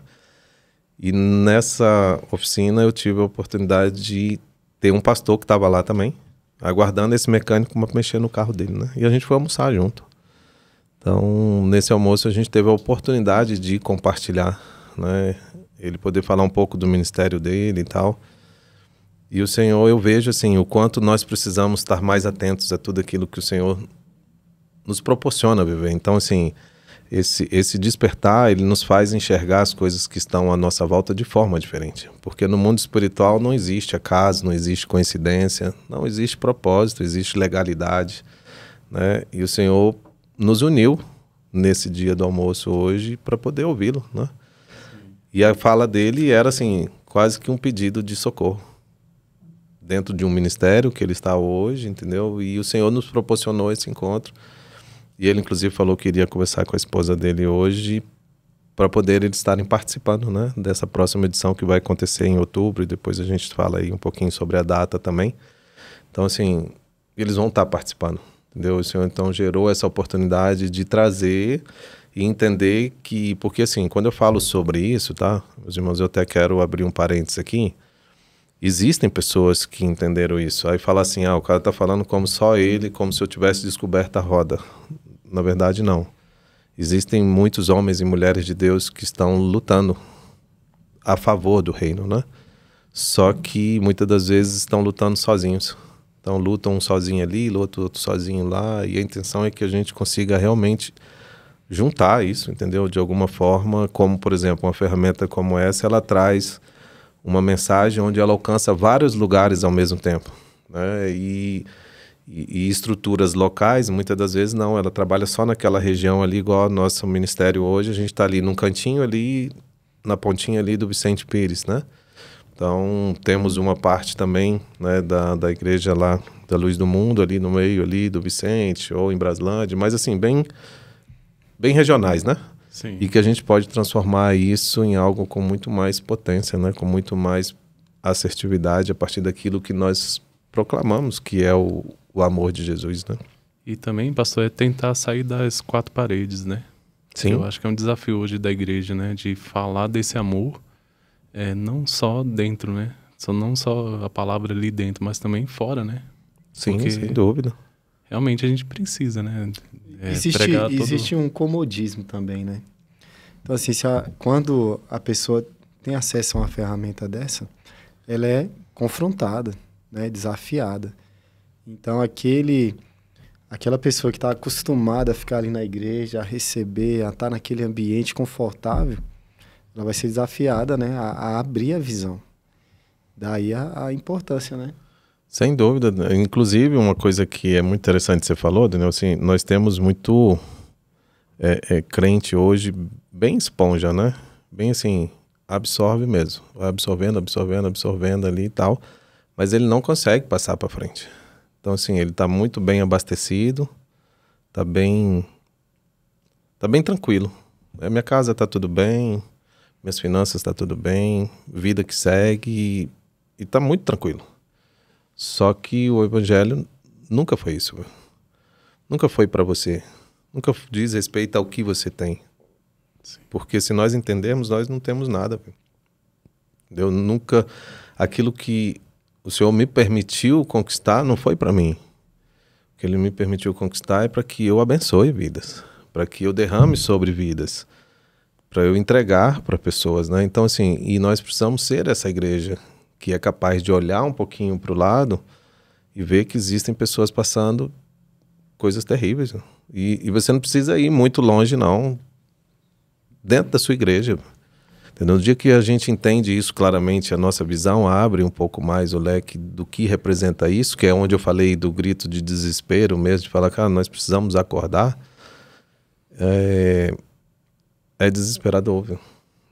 E nessa oficina eu tive a oportunidade de ter um pastor que estava lá também, aguardando esse mecânico para mexer no carro dele, né? E a gente foi almoçar junto. Então, nesse almoço a gente teve a oportunidade de compartilhar, né? Ele poder falar um pouco do ministério dele e tal. E o Senhor, eu vejo assim, o quanto nós precisamos estar mais atentos a tudo aquilo que o Senhor nos proporciona viver. Então, assim, esse despertar, ele nos faz enxergar as coisas que estão à nossa volta de forma diferente. Porque no mundo espiritual não existe acaso, não existe coincidência, não existe propósito, existe legalidade, né? E o Senhor nos uniu nesse dia do almoço hoje para poder ouvi-lo, né? E a fala dele era assim, quase que um pedido de socorro. Dentro de um ministério que ele está hoje, entendeu? E o Senhor nos proporcionou esse encontro. E ele, inclusive, falou que iria conversar com a esposa dele hoje para poder eles estarem participando, né, dessa próxima edição que vai acontecer em outubro. E depois a gente fala aí um pouquinho sobre a data também. Então, assim, eles vão estar participando, entendeu? O Senhor, então, gerou essa oportunidade de trazer e entender que... Porque, assim, quando eu falo sobre isso, tá, meus irmãos, eu até quero abrir um parênteses aqui. Existem pessoas que entenderam isso. Aí fala assim, o cara tá falando como só ele, como se eu tivesse descoberto a roda. Na verdade, não. Existem muitos homens e mulheres de Deus que estão lutando a favor do reino, né? Só que muitas das vezes estão lutando sozinhos. Então lutam um sozinho ali, outro sozinho lá, e a intenção é que a gente consiga realmente juntar isso, entendeu? De alguma forma, como por exemplo, uma ferramenta como essa, ela traz uma mensagem onde ela alcança vários lugares ao mesmo tempo, né? E e estruturas locais, muitas das vezes não, ela trabalha só naquela região ali, igual o nosso ministério hoje, a gente está ali num cantinho ali, na pontinha ali do Vicente Pires, né? Então, temos uma parte também, né, da igreja lá, da Luz do Mundo, ali no meio ali do Vicente, ou em Braslândia, mas assim, bem regionais, né? Sim. E que a gente pode transformar isso em algo com muito mais potência, né? Com muito mais assertividade a partir daquilo que nós proclamamos, que é o amor de Jesus, né? E também, pastor, é tentar sair das quatro paredes, né? Sim. Eu acho que é um desafio hoje da igreja, né? De falar desse amor, não só dentro, né? Não só a palavra ali dentro, mas também fora, né? Sim, Porque sem dúvida. realmente a gente precisa, né? Existe um comodismo também, né? Então, assim, quando a pessoa tem acesso a uma ferramenta dessa, ela é confrontada, né? Desafiada. Então, aquela pessoa que está acostumada a ficar ali na igreja, a receber, a estar naquele ambiente confortável, ela vai ser desafiada, né? A abrir a visão. Daí a importância, né? Sem dúvida. Inclusive, uma coisa que é muito interessante que você falou, Daniel, assim, nós temos muito crente hoje bem esponja, né? Bem assim, absorve mesmo. Vai absorvendo ali e tal. Mas ele não consegue passar para frente. Então, assim, ele está muito bem abastecido, está bem tranquilo. Minha casa está tudo bem, minhas finanças está tudo bem, vida que segue e está muito tranquilo. Só que o evangelho nunca foi isso. Nunca foi para você. Nunca diz respeito ao que você tem. Sim. Porque se nós entendemos, nós não temos nada. Eu nunca... Aquilo que o Senhor me permitiu conquistar não foi para mim. O que Ele me permitiu conquistar é para que eu abençoe vidas. Para que eu derrame sobre vidas. Para eu entregar para pessoas, né? Então, assim, e nós precisamos ser essa igreja que é capaz de olhar um pouquinho para o lado e ver que existem pessoas passando coisas terríveis. E você não precisa ir muito longe, não. Dentro da sua igreja. Entendeu? No dia que a gente entende isso claramente, a nossa visão abre um pouco mais o leque do que representa isso, que é onde eu falei do grito de desespero mesmo, de falar, cara, nós precisamos acordar. É desesperador, viu?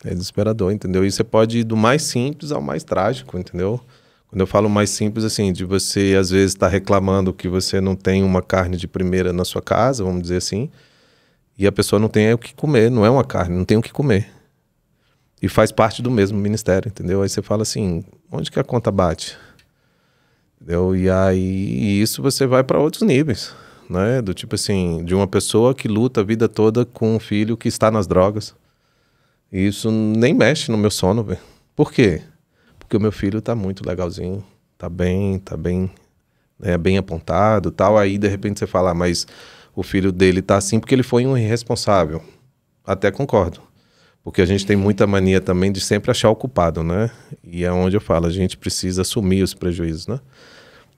É desesperador, entendeu? E você pode ir do mais simples ao mais trágico, entendeu? Quando eu falo mais simples, assim, de você às vezes estar reclamando que você não tem uma carne de primeira na sua casa, vamos dizer assim, e a pessoa não tem o que comer, não é uma carne, não tem o que comer. E faz parte do mesmo ministério, entendeu? Aí você fala assim, onde que a conta bate? Entendeu? E aí isso você vai para outros níveis, né? Do tipo assim, de uma pessoa que luta a vida toda com um filho que está nas drogas. E isso nem mexe no meu sono, velho. Por quê? Porque o meu filho tá muito legalzinho, tá bem, bem apontado, tal. Aí de repente você fala, mas o filho dele tá assim porque ele foi um irresponsável. Até concordo. Porque a gente tem muita mania também de sempre achar o culpado, né? E é onde eu falo, a gente precisa assumir os prejuízos, né?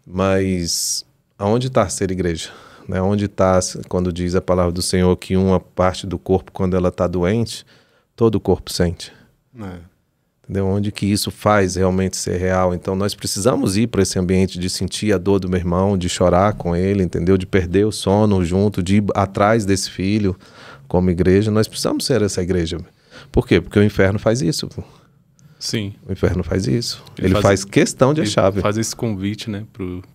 Mas aonde está ser igreja? Né? Onde está, quando diz a palavra do Senhor que uma parte do corpo, quando ela está doente, todo o corpo sente. Entendeu? Onde que isso faz realmente ser real? Então nós precisamos ir para esse ambiente de sentir a dor do meu irmão, de chorar com ele, entendeu? De perder o sono junto, de ir atrás desse filho como igreja. Nós precisamos ser essa igreja. Por quê? Porque o inferno faz isso. Sim. O inferno faz isso. Ele faz questão de achar. Ele faz esse convite, né?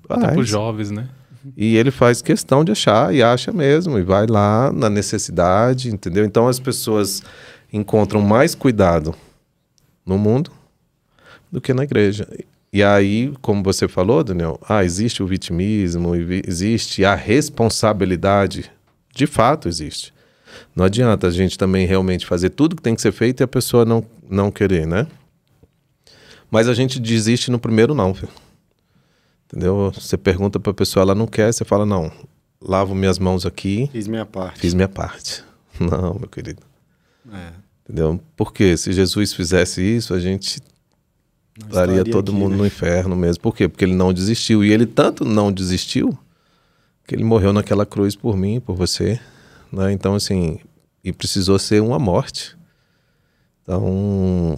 Até para os jovens, né? E ele faz questão de achar, e acha mesmo, e vai lá na necessidade, entendeu? Então as pessoas encontram mais cuidado no mundo do que na igreja. E aí, como você falou, Daniel, existe o vitimismo, existe a responsabilidade. De fato existe. Não adianta a gente também realmente fazer tudo que tem que ser feito e a pessoa não querer, né? Mas a gente desiste no primeiro não, filho. Entendeu? Você pergunta para a pessoa, ela não quer, você fala, não, lavo minhas mãos aqui. Fiz minha parte. Fiz minha parte. Não, meu querido. Entendeu? Porque se Jesus fizesse isso, a gente estaria todo mundo, né, no inferno mesmo. Por quê? Porque ele não desistiu. E ele tanto não desistiu que ele morreu naquela cruz por mim, por você. Né? Então, assim, e precisou ser uma morte. Então,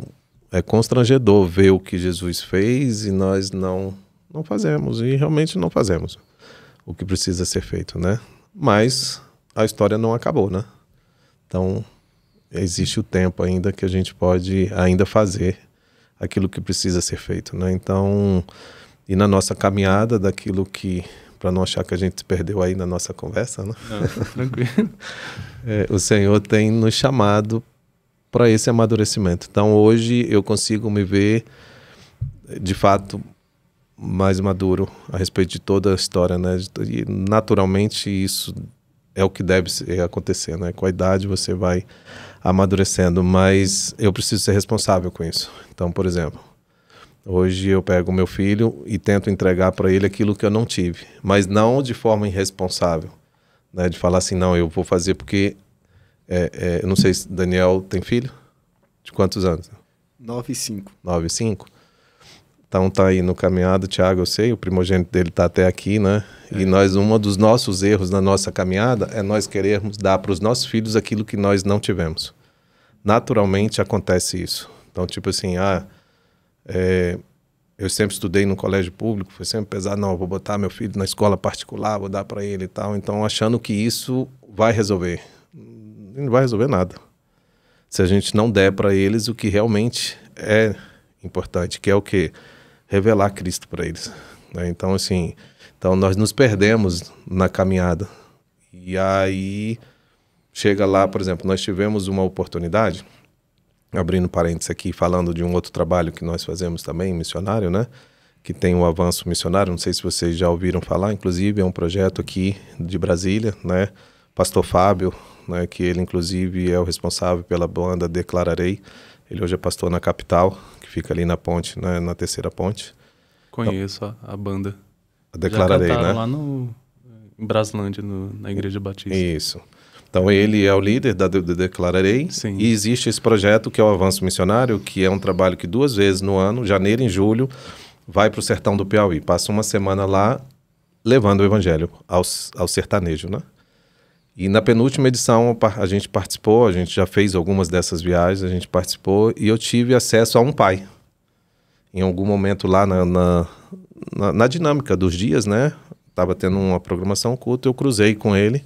é constrangedor ver o que Jesus fez e nós não fazemos. E realmente não fazemos. o que precisa ser feito, né? Mas a história não acabou, né? Então, existe o tempo ainda que a gente pode ainda fazer aquilo que precisa ser feito, né? Então, e na nossa caminhada daquilo que, para não achar que a gente se perdeu aí na nossa conversa, né? Não, tranquilo. O Senhor tem nos chamado para esse amadurecimento. Então, hoje eu consigo me ver, de fato, mais maduro a respeito de toda a história, né? E naturalmente isso é o que deve acontecer, né? Com a idade você vai amadurecendo, mas eu preciso ser responsável com isso. Então, por exemplo, hoje eu pego o meu filho e tento entregar para ele aquilo que eu não tive, mas não de forma irresponsável, né? De falar assim, não, eu vou fazer porque... eu não sei se Daniel tem filho? De quantos anos? 9 e 5. 9 e 5? Então tá aí no caminhado, Thiago, eu sei, o primogênito dele tá até aqui, né? E um dos nossos erros na nossa caminhada é nós querermos dar para os nossos filhos aquilo que nós não tivemos. Naturalmente acontece isso. Então, tipo assim, eu sempre estudei no colégio público, foi sempre pesado, não, eu vou botar meu filho na escola particular, vou dar para ele e tal. Então, achando que isso vai resolver. Não vai resolver nada. Se a gente não der para eles o que realmente é importante, que é o quê? Revelar Cristo para eles, né? Então, assim, nós nos perdemos na caminhada. E aí, chega lá, por exemplo, nós tivemos uma oportunidade, abrindo parênteses aqui, falando de um outro trabalho que nós fazemos também, missionário, né? Que tem o Avanço Missionário, não sei se vocês já ouviram falar, inclusive é um projeto aqui de Brasília, né? Pastor Fábio, né? Que ele inclusive é o responsável pela banda Declararei. Ele hoje é pastor na capital, que fica ali na ponte, né? Na terceira ponte. Conheço a banda. A Declararei, já né? lá em Braslândia, na Igreja Batista. Isso. Então ele é o líder do Declararei. Sim. E existe esse projeto que é o Avanço Missionário, que é um trabalho que 2 vezes no ano, janeiro e julho, vai para o sertão do Piauí. Passa uma semana lá levando o evangelho ao sertanejo, né? E na penúltima edição a gente participou, a gente já fez algumas dessas viagens, a gente participou e eu tive acesso a um pai. Em algum momento lá na dinâmica dos dias, né? Estava tendo uma programação culta, eu cruzei com ele.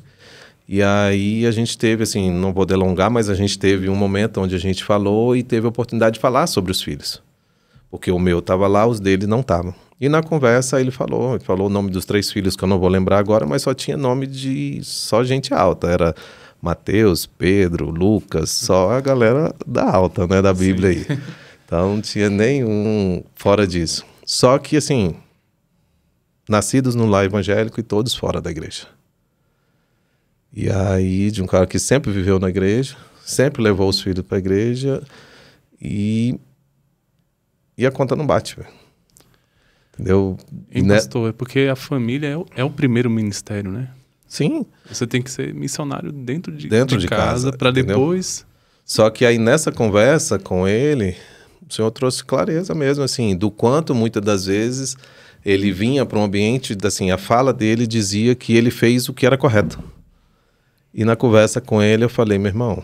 E aí a gente teve, assim, não vou delongar, mas a gente teve um momento onde a gente falou e teve a oportunidade de falar sobre os filhos. Porque o meu estava lá, os dele não estavam. E na conversa ele falou o nome dos 3 filhos que eu não vou lembrar agora, mas só tinha nome de só gente alta. Era Mateus, Pedro, Lucas, só a galera da alta, né, da Bíblia. Sim. Aí. Então não tinha nenhum fora disso. Só que, assim, nascidos no lar evangélico e todos fora da igreja. E aí, de um cara que sempre viveu na igreja, sempre levou os filhos para a igreja e a conta não bate, velho. Entendeu? E pastor, é porque a família é o primeiro ministério, né? Sim. Você tem que ser missionário dentro de casa para depois... Só que aí nessa conversa com ele, o Senhor trouxe clareza mesmo, assim, do quanto muitas das vezes ele vinha para um ambiente, assim, a fala dele dizia que ele fez o que era correto. E na conversa com ele eu falei, meu irmão,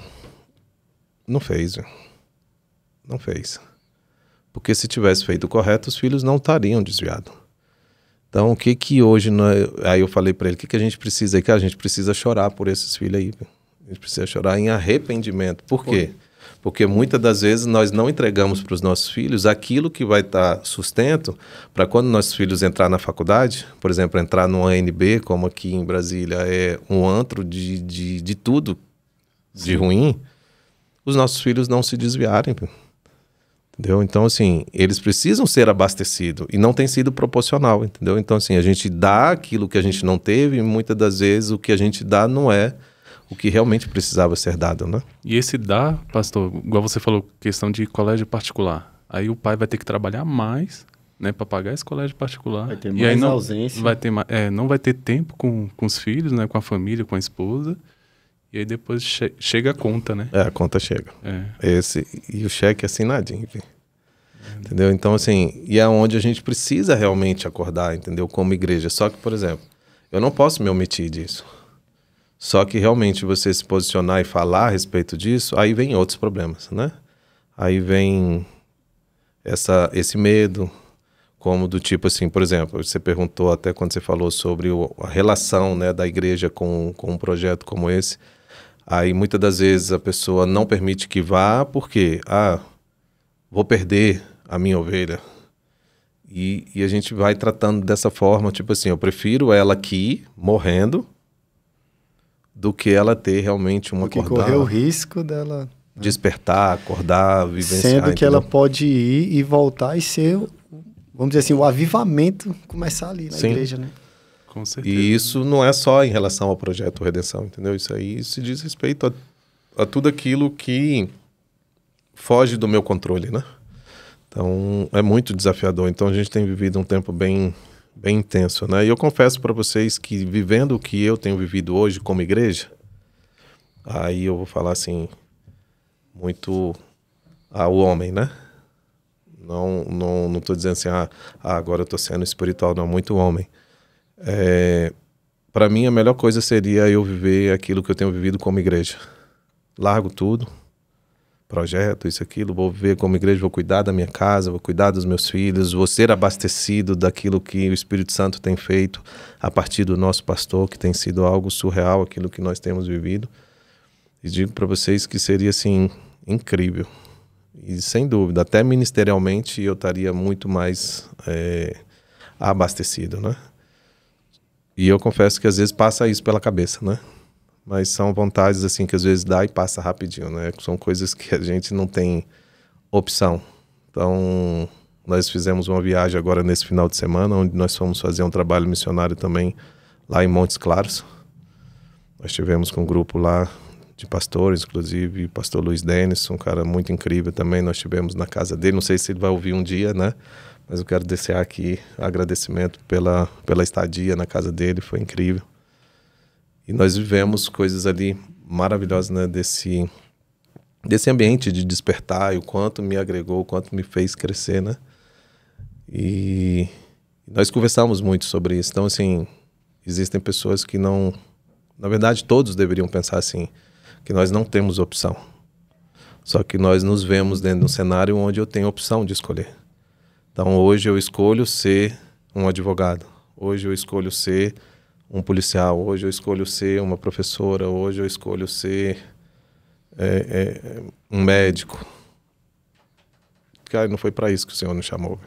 não fez, viu? Não fez. Porque se tivesse feito o correto, os filhos não estariam desviados. Então, o que hoje... Aí eu falei para ele, o que a gente precisa aí? Que a gente precisa chorar por esses filhos aí. A gente precisa chorar em arrependimento. Por quê? Porque muitas das vezes nós não entregamos para os nossos filhos aquilo que vai dar sustento para quando nossos filhos entrar na faculdade, por exemplo, entrar no ANB, como aqui em Brasília é um antro de tudo de ruim, os nossos filhos não se desviarem. Entendeu? Então, assim, eles precisam ser abastecidos e não tem sido proporcional, entendeu? Então, assim, a gente dá aquilo que a gente não teve e muitas das vezes o que a gente dá não é o que realmente precisava ser dado, né? E esse dá, pastor, igual você falou, questão de colégio particular. Aí o pai vai ter que trabalhar mais, né, para pagar esse colégio particular. Vai ter mais ausência. Não vai ter tempo com os filhos, né, com a família, com a esposa. E aí depois chega a conta, né? A conta chega. E o cheque assinadinho, enfim. Entendeu? Então, assim, e é onde a gente precisa realmente acordar, entendeu? Como igreja. Só que, por exemplo, eu não posso me omitir disso. Só que realmente você se posicionar e falar a respeito disso, aí vem outros problemas, né? Aí vem esse medo, como do tipo assim, por exemplo, você perguntou até quando você falou sobre a relação, né, da igreja com um projeto como esse. Aí muitas das vezes a pessoa não permite que vá porque, vou perder a minha ovelha. E a gente vai tratando dessa forma, tipo assim, eu prefiro ela aqui, morrendo, do que ela ter realmente uma acordar. correr o risco dela... Despertar, acordar, vivenciar. Sendo que entendeu? ela pode ir e voltar e ser, vamos dizer assim, o avivamento começar ali na igreja, né? Com certeza. E isso não é só em relação ao projeto Redenção, entendeu? Isso aí se diz respeito a tudo aquilo que foge do meu controle, né? Então, é muito desafiador. Então, a gente tem vivido um tempo bem intenso, né? E eu confesso para vocês que vivendo o que eu tenho vivido hoje como igreja, aí eu vou falar assim, muito ao homem, né? Não estou dizendo assim, agora eu estou sendo espiritual, não, muito homem. Para mim, a melhor coisa seria eu viver aquilo que eu tenho vivido como igreja. Largo tudo, projeto, isso, aquilo, vou viver como igreja, vou cuidar da minha casa, vou cuidar dos meus filhos, vou ser abastecido daquilo que o Espírito Santo tem feito a partir do nosso pastor, que tem sido algo surreal, aquilo que nós temos vivido. E digo para vocês que seria, assim, incrível. E, sem dúvida, até ministerialmente eu estaria muito mais abastecido, né? E eu confesso que às vezes passa isso pela cabeça, né? Mas são vontades, assim, que às vezes dá e passa rapidinho, né? São coisas que a gente não tem opção. Então, nós fizemos uma viagem agora nesse final de semana, onde nós fomos fazer um trabalho missionário também lá em Montes Claros. Nós estivemos com um grupo lá de pastores, inclusive o pastor Luiz Denis, um cara muito incrível também. Nós estivemos na casa dele, não sei se ele vai ouvir um dia, né? Mas eu quero deixar aqui agradecimento pela estadia na casa dele, foi incrível. E nós vivemos coisas ali maravilhosas, né? Desse ambiente de despertar, e o quanto me agregou, o quanto me fez crescer, né? E nós conversamos muito sobre isso. Então, assim, existem pessoas que não... Na verdade, todos deveriam pensar assim, que nós não temos opção. Só que nós nos vemos dentro de um cenário onde eu tenho opção de escolher. Então, hoje eu escolho ser um advogado. Hoje eu escolho ser um policial. Hoje eu escolho ser uma professora. Hoje eu escolho ser um médico. Cara, não foi para isso que o Senhor nos chamou.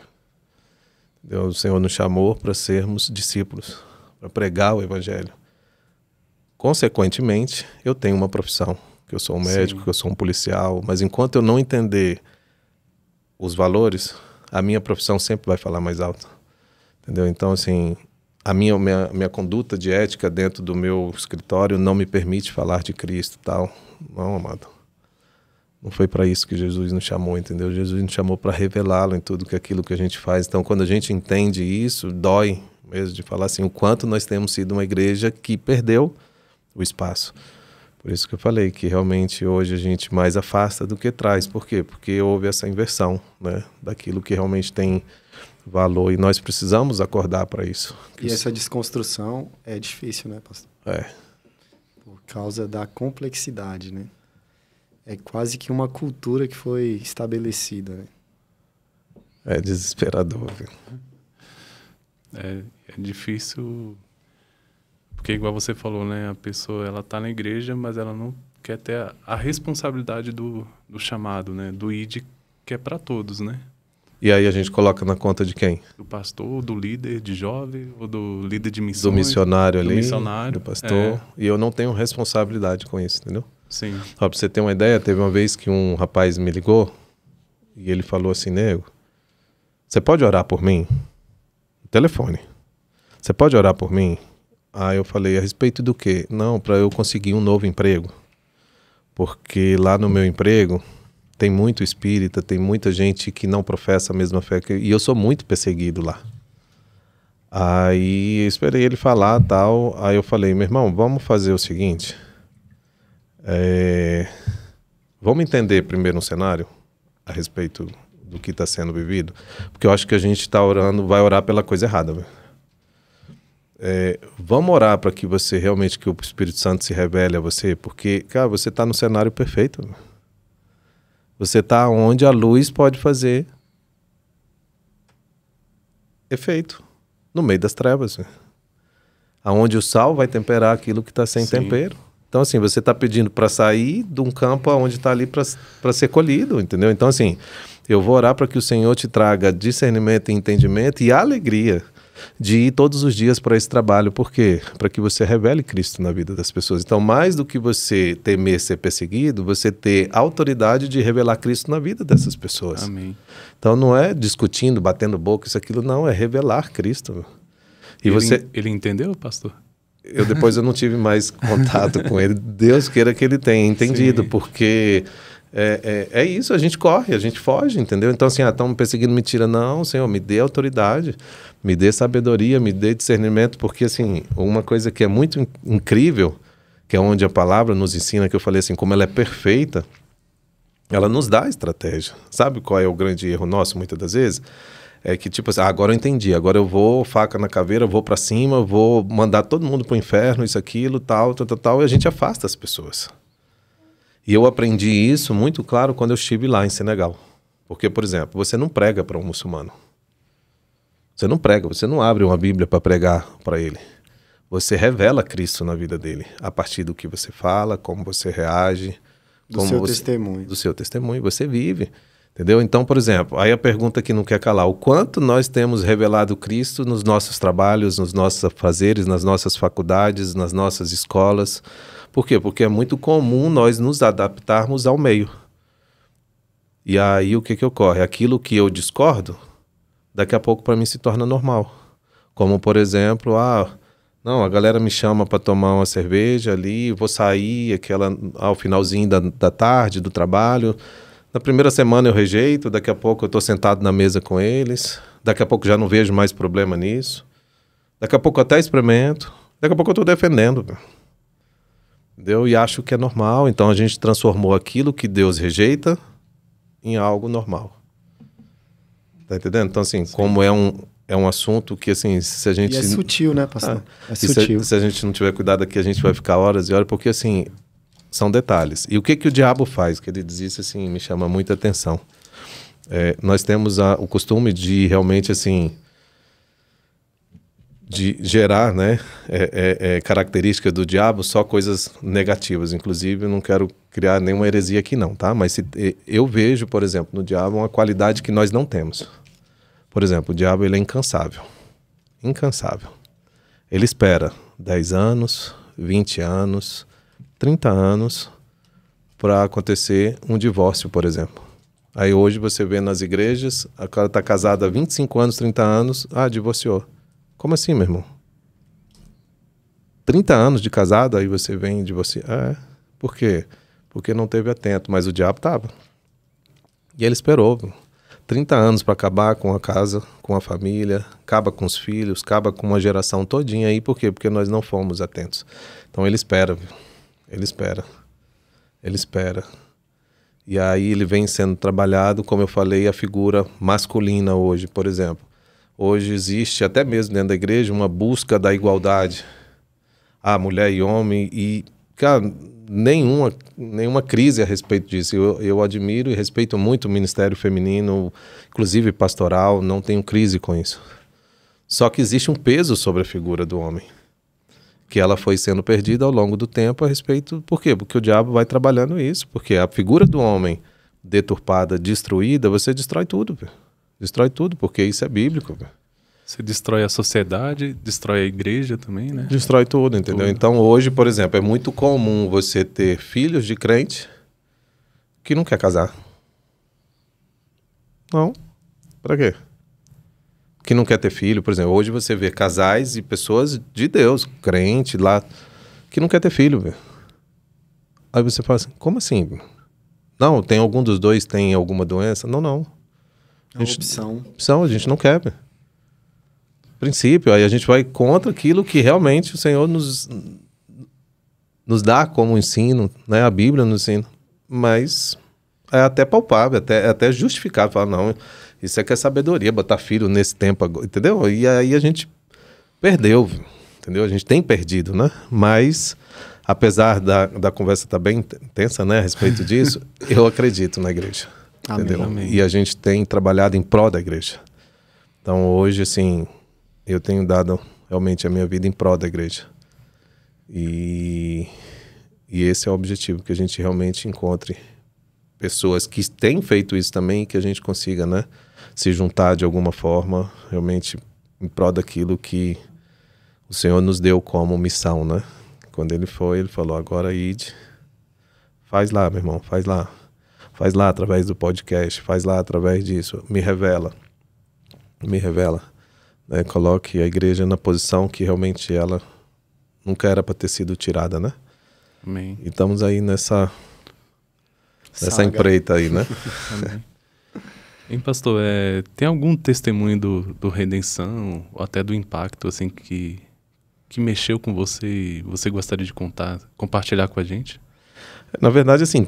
O Senhor nos chamou para sermos discípulos, para pregar o Evangelho. Consequentemente, eu tenho uma profissão, que eu sou um médico, que eu sou um policial, mas enquanto eu não entender os valores, a minha profissão sempre vai falar mais alto, entendeu? Então, assim, a minha conduta de ética dentro do meu escritório não me permite falar de Cristo e tal. Não, amado. Não foi para isso que Jesus nos chamou, entendeu? Jesus nos chamou para revelá-lo em tudo aquilo que a gente faz. Então, quando a gente entende isso, dói mesmo de falar assim, o quanto nós temos sido uma igreja que perdeu o espaço. Por isso que eu falei que realmente hoje a gente mais afasta do que traz. Por quê? Porque houve essa inversão, né, daquilo que realmente tem valor, e nós precisamos acordar para isso. E essa desconstrução é difícil, né, pastor? Por causa da complexidade, né? É quase que uma cultura que foi estabelecida, né? É desesperador, viu? É difícil, porque igual você falou, né? A pessoa, ela tá na igreja, mas ela não quer ter a responsabilidade do chamado, né? Do ID, que é para todos, né? E aí a gente coloca na conta de quem? Do pastor, do líder de jovem, ou do líder de missões. Do missionário ali, missionário, do pastor. E eu não tenho responsabilidade com isso, entendeu? Sim. Só pra você ter uma ideia, teve uma vez que um rapaz me ligou e ele falou assim, nego, você pode orar por mim? No telefone. Você pode orar por mim? Aí eu falei, a respeito do quê? Não, para eu conseguir um novo emprego. Porque lá no meu emprego tem muito espírita, tem muita gente que não professa a mesma fé que eu, e eu sou muito perseguido lá. Aí eu esperei ele falar tal, aí eu falei, meu irmão, vamos fazer o seguinte, vamos entender primeiro um cenário a respeito do que está sendo vivido, porque eu acho que a gente está orando, vai orar pela coisa errada. Vamos orar para que você realmente, que o Espírito Santo se revele a você, porque, cara, você está no cenário perfeito. Você está onde a luz pode fazer efeito no meio das trevas. Aonde o sal vai temperar aquilo que está sem tempero. Então, assim, você está pedindo para sair de um campo onde está ali para ser colhido, entendeu? Então, assim, eu vou orar para que o Senhor te traga discernimento e entendimento e alegria de ir todos os dias para esse trabalho. Por quê? Para que você revele Cristo na vida das pessoas. Então, mais do que você temer ser perseguido, você ter autoridade de revelar Cristo na vida dessas pessoas. Amém. Então, não é discutindo, batendo boca, isso, aquilo, não. É revelar Cristo. E ele entendeu, pastor? Depois eu não tive mais contato com ele. Deus queira que ele tenha entendido, porque é isso, a gente corre, a gente foge, entendeu? Então, assim, estão me perseguindo, me tira. Não, Senhor, me dê autoridade, me dê sabedoria, me dê discernimento, porque, assim, uma coisa que é muito incrível, que é onde a palavra nos ensina, que eu falei assim, como ela é perfeita, ela nos dá estratégia. Sabe qual é o grande erro nosso, muitas das vezes? É que, tipo assim, agora eu entendi, agora eu vou, faca na caveira, vou pra cima, vou mandar todo mundo pro inferno, isso, aquilo, tal, e a gente afasta as pessoas. E eu aprendi isso muito claro quando eu estive lá em Senegal. Porque, por exemplo, você não prega para um muçulmano. Você não prega, você não abre uma Bíblia para pregar para ele. Você revela Cristo na vida dele, a partir do que você fala, como você reage. Do seu testemunho. Do seu testemunho, você vive. Entendeu? Então, por exemplo, aí a pergunta que não quer calar, o quanto nós temos revelado Cristo nos nossos trabalhos, nos nossos afazeres, nas nossas faculdades, nas nossas escolas. Por quê? Porque é muito comum nós nos adaptarmos ao meio. E aí o que ocorre? Aquilo que eu discordo, daqui a pouco para mim se torna normal. Como, por exemplo, não, a galera me chama para tomar uma cerveja ali, vou sair ao finalzinho da tarde, do trabalho. Na primeira semana eu rejeito, daqui a pouco eu estou sentado na mesa com eles, daqui a pouco já não vejo mais problema nisso, daqui a pouco eu até experimento, daqui a pouco eu estou defendendo, entendeu? E acho que é normal, então a gente transformou aquilo que Deus rejeita em algo normal. Tá entendendo? Então, assim, sim, como é um assunto que, assim, se a gente... E é sutil, né, pastor? É sutil. Se a gente não tiver cuidado aqui, a gente vai ficar horas e horas, porque, assim... São detalhes. E o que o diabo faz? Que ele diz isso, assim, me chama muita atenção. Nós temos o costume de realmente, assim, de gerar, né, característica do diabo só coisas negativas. Inclusive, eu não quero criar nenhuma heresia aqui não, tá? Mas eu vejo, por exemplo, no diabo uma qualidade que nós não temos. Por exemplo, o diabo, ele é incansável. Incansável. Ele espera 10 anos, 20 anos... 30 anos para acontecer um divórcio, por exemplo. Aí hoje você vê nas igrejas, a cara está casada há 25 anos, 30 anos, divorciou. Como assim, meu irmão? 30 anos de casado, aí você vem divorciar. Por quê? Porque não teve atento, mas o diabo estava. E ele esperou 30 anos para acabar com a casa, com a família, acaba com os filhos, acaba com uma geração todinha aí. Por quê? Porque nós não fomos atentos. Então ele espera, Ele espera. Ele espera. E aí ele vem sendo trabalhado, como eu falei, a figura masculina hoje, por exemplo. Hoje existe, até mesmo dentro da igreja, uma busca da igualdade. Mulher e homem. E, cara, nenhuma crise a respeito disso. Eu admiro e respeito muito o ministério feminino, inclusive pastoral, não tenho crise com isso. Só que existe um peso sobre a figura do homem, que ela foi sendo perdida ao longo do tempo a respeito... Por quê? Porque o diabo vai trabalhando isso. Porque a figura do homem deturpada, destruída, você destrói tudo. Véio. Destrói tudo, porque isso é bíblico. Véio. Você destrói a sociedade, destrói a igreja também, né? Destrói tudo, entendeu? Tudo. Então hoje, por exemplo, é muito comum você ter filhos de crente que não quer casar. Não. Pra quê? Que não quer ter filho, por exemplo. Hoje você vê casais e pessoas de Deus, crente lá, que não quer ter filho, velho. Aí você fala assim, como assim? Não, tem algum dos dois tem alguma doença? Não. É uma opção. Opção, a gente não quer, velho. Princípio, aí a gente vai contra aquilo que realmente o Senhor nos dá como ensino, né? A Bíblia nos ensina. Mas é até palpável, é até justificável. Falar, não, isso é que é sabedoria, botar filho nesse tempo, entendeu? E aí a gente perdeu, entendeu? A gente tem perdido, né? Mas, apesar da conversa estar bem tensa, né, a respeito disso, eu acredito na igreja, entendeu? Amém. E a gente tem trabalhado em prol da igreja. Então hoje, assim, eu tenho dado realmente a minha vida em prol da igreja. E esse é o objetivo, que a gente realmente encontre pessoas que têm feito isso também, e que a gente consiga, né, se juntar de alguma forma, realmente em prol daquilo que o Senhor nos deu como missão, né? Quando ele falou, agora ide, faz lá, meu irmão, faz lá através do podcast, faz lá através disso, me revela, né? Coloque a igreja na posição que realmente ela nunca era para ter sido tirada, né? Amém. E estamos aí nessa empreita aí, né? Amém. E pastor, tem algum testemunho do Redenção, ou até do impacto, assim, que mexeu com você e você gostaria de compartilhar com a gente? Na verdade, assim,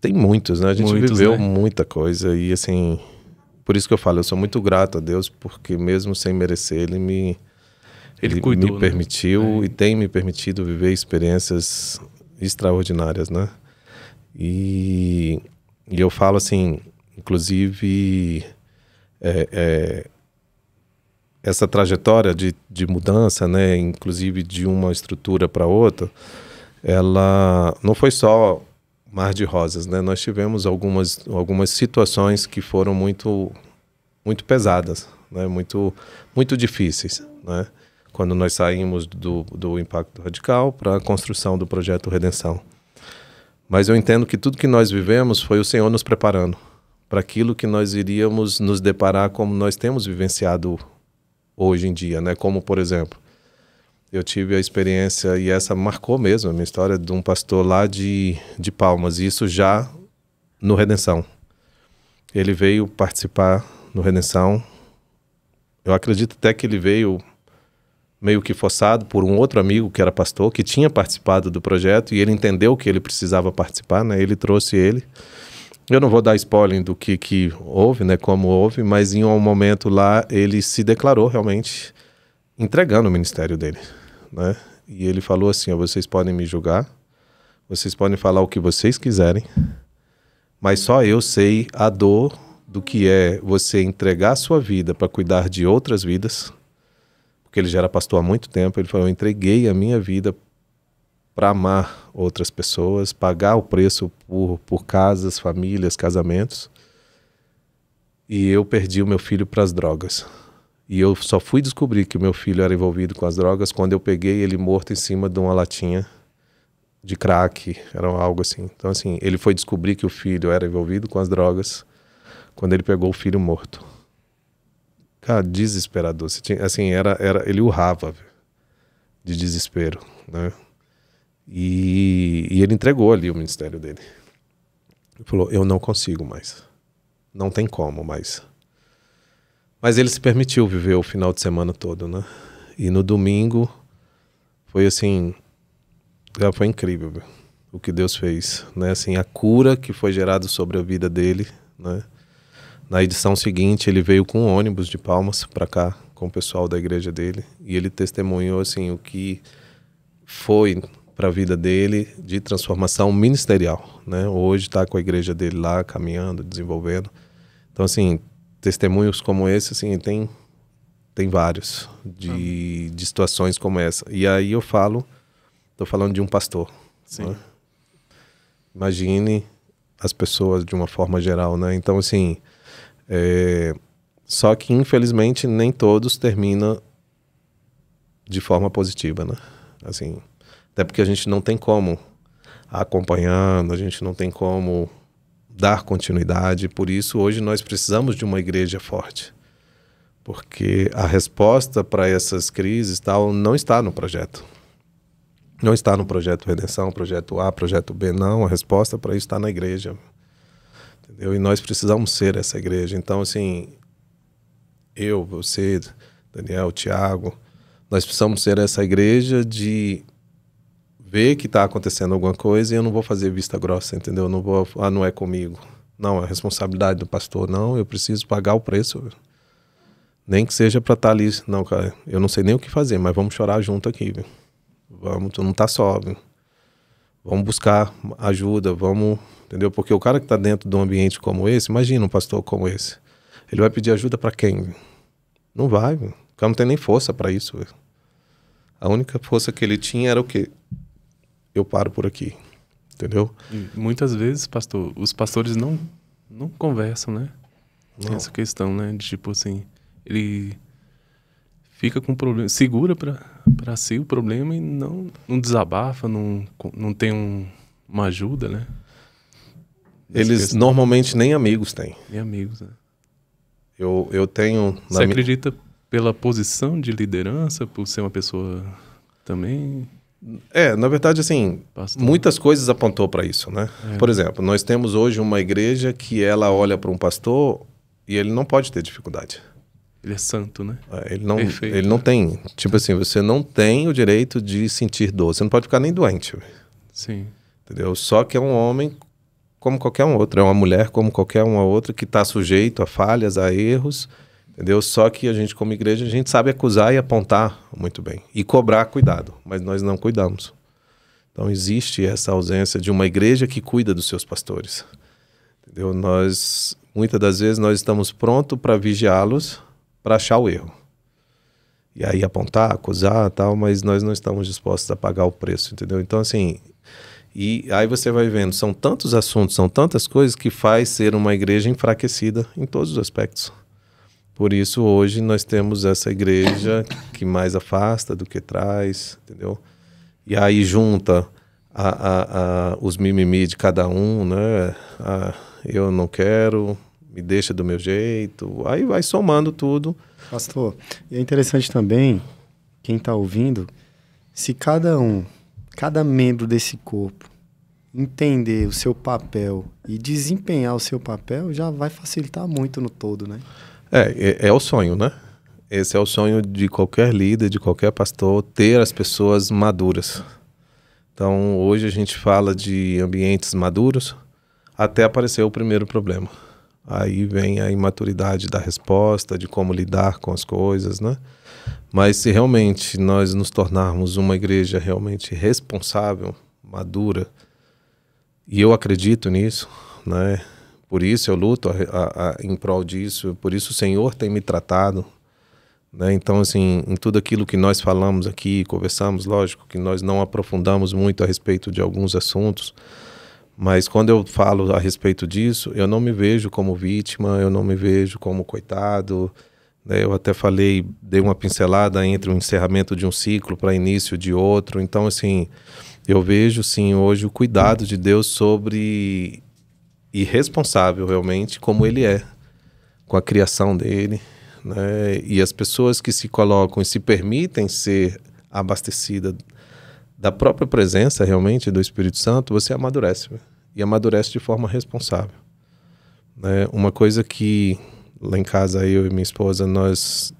tem muitos, né? A gente viveu, né, muita coisa e, assim, por isso que eu falo, eu sou muito grato a Deus, porque mesmo sem merecer, Ele cuidou, me permitiu, né? E tem me permitido viver experiências extraordinárias, né? E eu falo assim, inclusive, essa trajetória de mudança, né, inclusive de uma estrutura para outra, ela não foi só mar de rosas, né? Nós tivemos algumas situações que foram muito pesadas, né? Muito difíceis, né? Quando nós saímos do Impacto Radical para a construção do Projeto Redenção. Mas eu entendo que tudo que nós vivemos foi o Senhor nos preparando para aquilo que nós iríamos nos deparar, como nós temos vivenciado hoje em dia, né? Como, por exemplo, eu tive a experiência, e essa marcou mesmo a minha história, de um pastor lá de Palmas, e isso já no Redenção. Ele veio participar no Redenção. Eu acredito até que ele veio meio que forçado por um outro amigo que era pastor, que tinha participado do projeto, e ele entendeu que ele precisava participar, né? Ele trouxe ele. Eu não vou dar spoiler do que houve, né? Como houve, mas em um momento lá ele se declarou realmente entregando o ministério dele, né? E ele falou assim, vocês podem me julgar, vocês podem falar o que vocês quiserem, mas só eu sei a dor do que é você entregar a sua vida para cuidar de outras vidas. Porque ele já era pastor há muito tempo. Ele falou, eu entreguei a minha vida para amar outras pessoas, pagar o preço por casas, famílias, casamentos. E eu perdi o meu filho para as drogas. E eu só fui descobrir que o meu filho era envolvido com as drogas quando eu peguei ele morto em cima de uma latinha de crack, era algo assim. Então, assim, ele foi descobrir que o filho era envolvido com as drogas quando ele pegou o filho morto. Cara, desesperador. Assim, ele urrava de desespero, né? E ele entregou ali o ministério dele. Ele falou, eu não consigo mais. Não tem como mais. Mas ele se permitiu viver o final de semana todo, né? E no domingo foi assim, foi incrível, viu? O que Deus fez, né? Assim, a cura que foi gerada sobre a vida dele, né? Na edição seguinte, ele veio com um ônibus de Palmas para cá, com o pessoal da igreja dele, e ele testemunhou assim, o que foi para a vida dele de transformação ministerial, né? Hoje está com a igreja dele lá, caminhando, desenvolvendo. Então, assim, testemunhos como esse, assim, tem vários de situações como essa. E aí eu estou falando de um pastor. Sim. Né? Imagine as pessoas de uma forma geral, né? Então, assim, só que infelizmente nem todos terminam de forma positiva, né? Assim, até porque a gente não tem como acompanhando, a gente não tem como dar continuidade. Por isso hoje nós precisamos de uma igreja forte, porque a resposta para essas crises tal não está no projeto. Não está no projeto Redenção, projeto A, projeto B, não. A resposta para isso está na igreja. Entendeu? E nós precisamos ser essa igreja. Então, assim, eu, você, Daniel, Tiago, nós precisamos ser essa igreja de ver que está acontecendo alguma coisa e eu não vou fazer vista grossa, entendeu? Eu não vou, não é comigo. Não, é responsabilidade do pastor. Não, eu preciso pagar o preço. Nem que seja para estar ali. Não, cara, eu não sei nem o que fazer, mas vamos chorar junto aqui, viu? Vamos, tu não tá só, viu? Vamos buscar ajuda, vamos, entendeu? Porque o cara que está dentro de um ambiente como esse, imagina um pastor como esse, ele vai pedir ajuda para quem? Não vai, o cara não tem nem força para isso. Véio. A única força que ele tinha era o quê? Eu paro por aqui, entendeu? E muitas vezes, pastor, os pastores não conversam, né? Não. Essa questão, né? De tipo assim, ele fica com problema, segura para si o problema e não desabafa, não tem uma ajuda, né? Eles normalmente nem amigos têm. Nem amigos, né? Eu tenho... Você acredita pela posição de liderança, por ser uma pessoa também... Na verdade, assim, pastor, muitas coisas apontou para isso, né? Por exemplo, nós temos hoje uma igreja que ela olha para um pastor e ele não pode ter dificuldade. Ele é santo, né? Ele não tem... Tipo assim, você não tem o direito de sentir dor. Você não pode ficar nem doente. Sim. Entendeu? Só que é um homem como qualquer um outro. É uma mulher como qualquer uma outra que está sujeito a falhas, a erros... Entendeu? Só que a gente, como igreja, a gente sabe acusar e apontar muito bem. E cobrar cuidado, mas nós não cuidamos. Então existe essa ausência de uma igreja que cuida dos seus pastores. Entendeu? Muitas das vezes, nós estamos prontos para vigiá-los, para achar o erro. E aí apontar, acusar, tal, mas nós não estamos dispostos a pagar o preço, entendeu? Então, assim... E aí você vai vendo, são tantos assuntos, são tantas coisas que faz ser uma igreja enfraquecida em todos os aspectos. Por isso, hoje, nós temos essa igreja que mais afasta do que traz, entendeu? E aí junta os mimimi de cada um, né? Eu não quero, me deixa do meu jeito. Aí vai somando tudo. Pastor, e é interessante também, quem está ouvindo, se cada membro desse corpo entender o seu papel e desempenhar o seu papel, já vai facilitar muito no todo, né? É o sonho, né? Esse é o sonho de qualquer líder, de qualquer pastor, ter as pessoas maduras. Então, hoje a gente fala de ambientes maduros, até aparecer o primeiro problema. Aí vem a imaturidade da resposta, de como lidar com as coisas, né? Mas se realmente nós nos tornarmos uma igreja realmente responsável, madura, e eu acredito nisso, né? Por isso eu luto em prol disso, por isso o Senhor tem me tratado, né? Então, assim, em tudo aquilo que nós falamos aqui, conversamos, lógico que nós não aprofundamos muito a respeito de alguns assuntos, mas quando eu falo a respeito disso, eu não me vejo como vítima, eu não me vejo como coitado, né? Eu até dei uma pincelada entre o encerramento de um ciclo para início de outro. Então, assim, eu vejo, sim, hoje o cuidado de Deus sobre... e responsável realmente como ele é com a criação dele, né? E as pessoas que se colocam e se permitem ser abastecidas da própria presença realmente do Espírito Santo, você amadurece, e amadurece de forma responsável, né? Uma coisa que lá em casa eu e minha esposa nós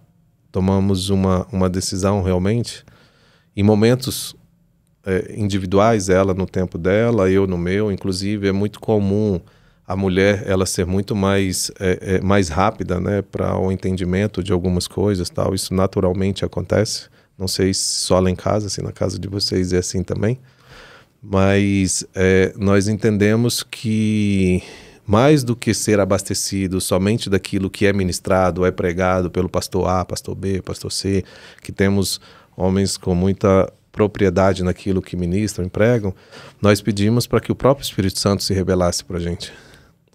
tomamos uma decisão realmente em momentos individuais, ela no tempo dela, eu no meu. Inclusive é muito comum a mulher ela ser muito mais rápida, né, para o entendimento de algumas coisas, tal. Isso naturalmente acontece. Não sei se só lá em casa, se na casa de vocês é assim também. Mas nós entendemos que mais do que ser abastecido somente daquilo que é ministrado, é pregado pelo pastor A, pastor B, pastor C, que temos homens com muita propriedade naquilo que ministram e pregam, nós pedimos para que o próprio Espírito Santo se revelasse para a gente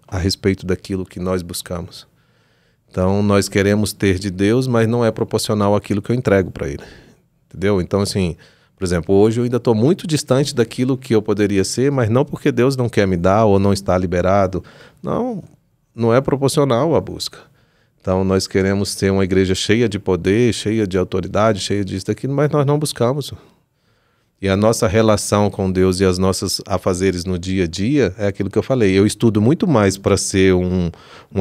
a respeito daquilo que nós buscamos. Então, nós queremos ter de Deus, mas não é proporcional àquilo que eu entrego para Ele. Entendeu? Então, assim, por exemplo, hoje eu ainda estou muito distante daquilo que eu poderia ser, mas não porque Deus não quer me dar ou não está liberado. Não é proporcional à busca. Então, nós queremos ter uma igreja cheia de poder, cheia de autoridade, cheia disso, daquilo, mas nós não buscamos. E a nossa relação com Deus e as nossas afazeres no dia a dia é aquilo que eu falei. Eu estudo muito mais para ser um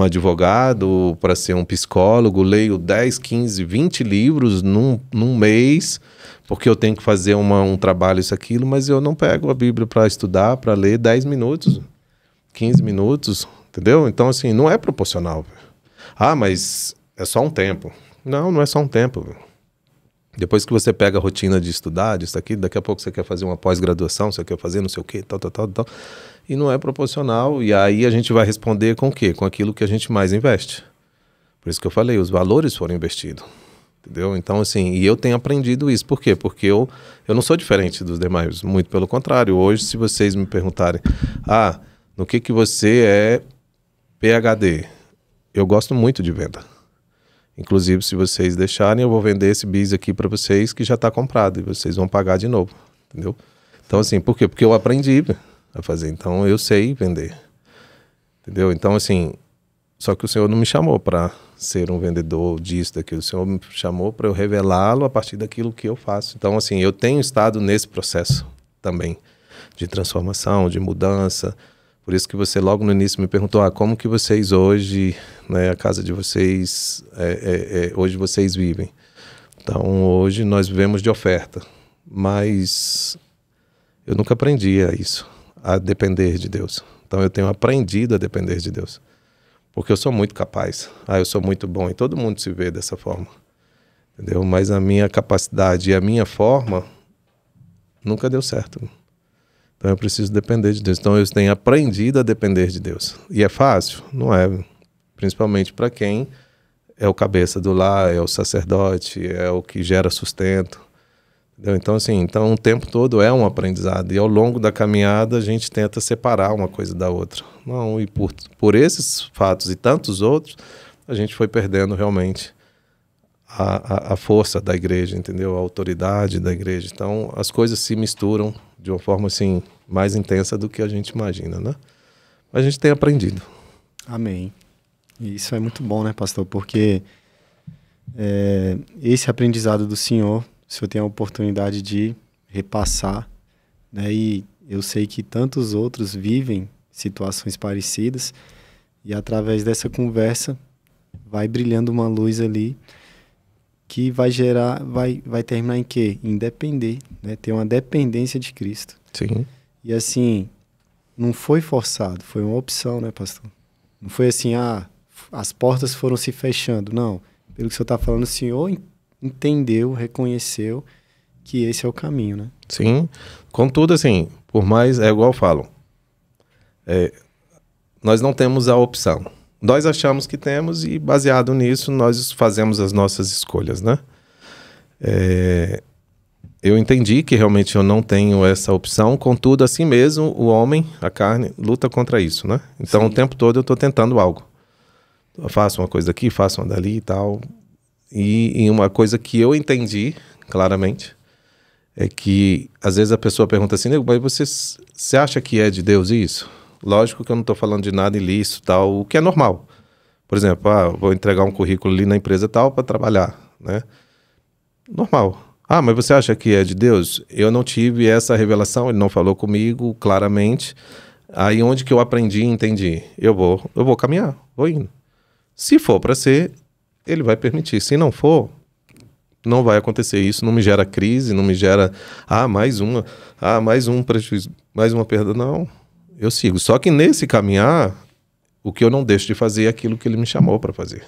advogado, para ser um psicólogo, leio 10, 15, 20 livros num mês, porque eu tenho que fazer um trabalho, isso, aquilo, mas eu não pego a Bíblia para estudar, para ler 10 minutos, 15 minutos, entendeu? Então, assim, não é proporcional. Ah, mas é só um tempo. Não é só um tempo, velho. Depois que você pega a rotina de estudar, disso aqui, daqui a pouco você quer fazer uma pós-graduação, você quer fazer não sei o quê, tal. E não é proporcional. E aí a gente vai responder com o quê? Com aquilo que a gente mais investe. Por isso que eu falei, os valores foram investidos. Entendeu? Então, assim, e eu tenho aprendido isso. Por quê? Porque eu não sou diferente dos demais, muito pelo contrário. Hoje, se vocês me perguntarem, no que você é PhD? Eu gosto muito de venda. Inclusive, se vocês deixarem, eu vou vender esse bis aqui para vocês que já está comprado e vocês vão pagar de novo, entendeu? Então, assim, por quê? Porque eu aprendi a fazer, então eu sei vender, entendeu? Então, assim, só que o Senhor não me chamou para ser um vendedor disso, daquilo. O Senhor me chamou para eu revelá-lo a partir daquilo que eu faço. Então, assim, eu tenho estado nesse processo também de transformação, de mudança. Por isso que você logo no início me perguntou, como que vocês hoje, né, a casa de vocês, hoje vocês vivem. Então, hoje nós vivemos de oferta, mas eu nunca aprendi a depender de Deus. Então, eu tenho aprendido a depender de Deus. Porque eu sou muito capaz, eu sou muito bom, e todo mundo se vê dessa forma, entendeu? Mas a minha capacidade e a minha forma nunca deu certo. Então eu preciso depender de Deus. Então eu tenho aprendido a depender de Deus. E é fácil? Não é. Principalmente para quem é o cabeça do lar, é o sacerdote, é o que gera sustento. Entendeu? Então, assim, o tempo todo é um aprendizado. E ao longo da caminhada a gente tenta separar uma coisa da outra. Não, e por esses fatos e tantos outros, a gente foi perdendo realmente a força da igreja, entendeu? A autoridade da igreja. Então, as coisas se misturam de uma forma, assim, mais intensa do que a gente imagina, né? Mas a gente tem aprendido. Amém. E isso é muito bom, né, pastor? Porque esse aprendizado do Senhor, o Senhor tem a oportunidade de repassar, né? E eu sei que tantos outros vivem situações parecidas e através dessa conversa vai brilhando uma luz ali que vai gerar, vai terminar em quê? Em depender, né? Ter uma dependência de Cristo. Sim. E assim, não foi forçado, foi uma opção, né, pastor? Não foi assim, as portas foram se fechando. Não, pelo que o senhor está falando, o senhor entendeu, reconheceu que esse é o caminho, né? Sim. Contudo, assim, por mais, é igual eu falo, nós não temos a opção. Nós achamos que temos e, baseado nisso, nós fazemos as nossas escolhas, né? Eu entendi que realmente eu não tenho essa opção, contudo, assim mesmo, o homem, a carne, luta contra isso, né? Então, Sim. O tempo todo eu estou tentando algo. Eu faço uma coisa aqui, faço uma dali e tal. E uma coisa que eu entendi claramente é que, às vezes, a pessoa pergunta assim, mas você acha que é de Deus isso? Lógico que eu não estou falando de nada ilícito, tal, o que é normal. Por exemplo, vou entregar um currículo ali na empresa tal para trabalhar, né? Normal. Mas você acha que é de Deus? Eu não tive essa revelação, ele não falou comigo claramente. Aí onde que eu aprendi e entendi? Eu vou caminhar, vou indo. Se for para ser, ele vai permitir. Se não for, não vai acontecer isso, não me gera crise, não me gera, mais um prejuízo, mais uma perda, não. Eu sigo. Só que nesse caminhar, o que eu não deixo de fazer é aquilo que ele me chamou para fazer.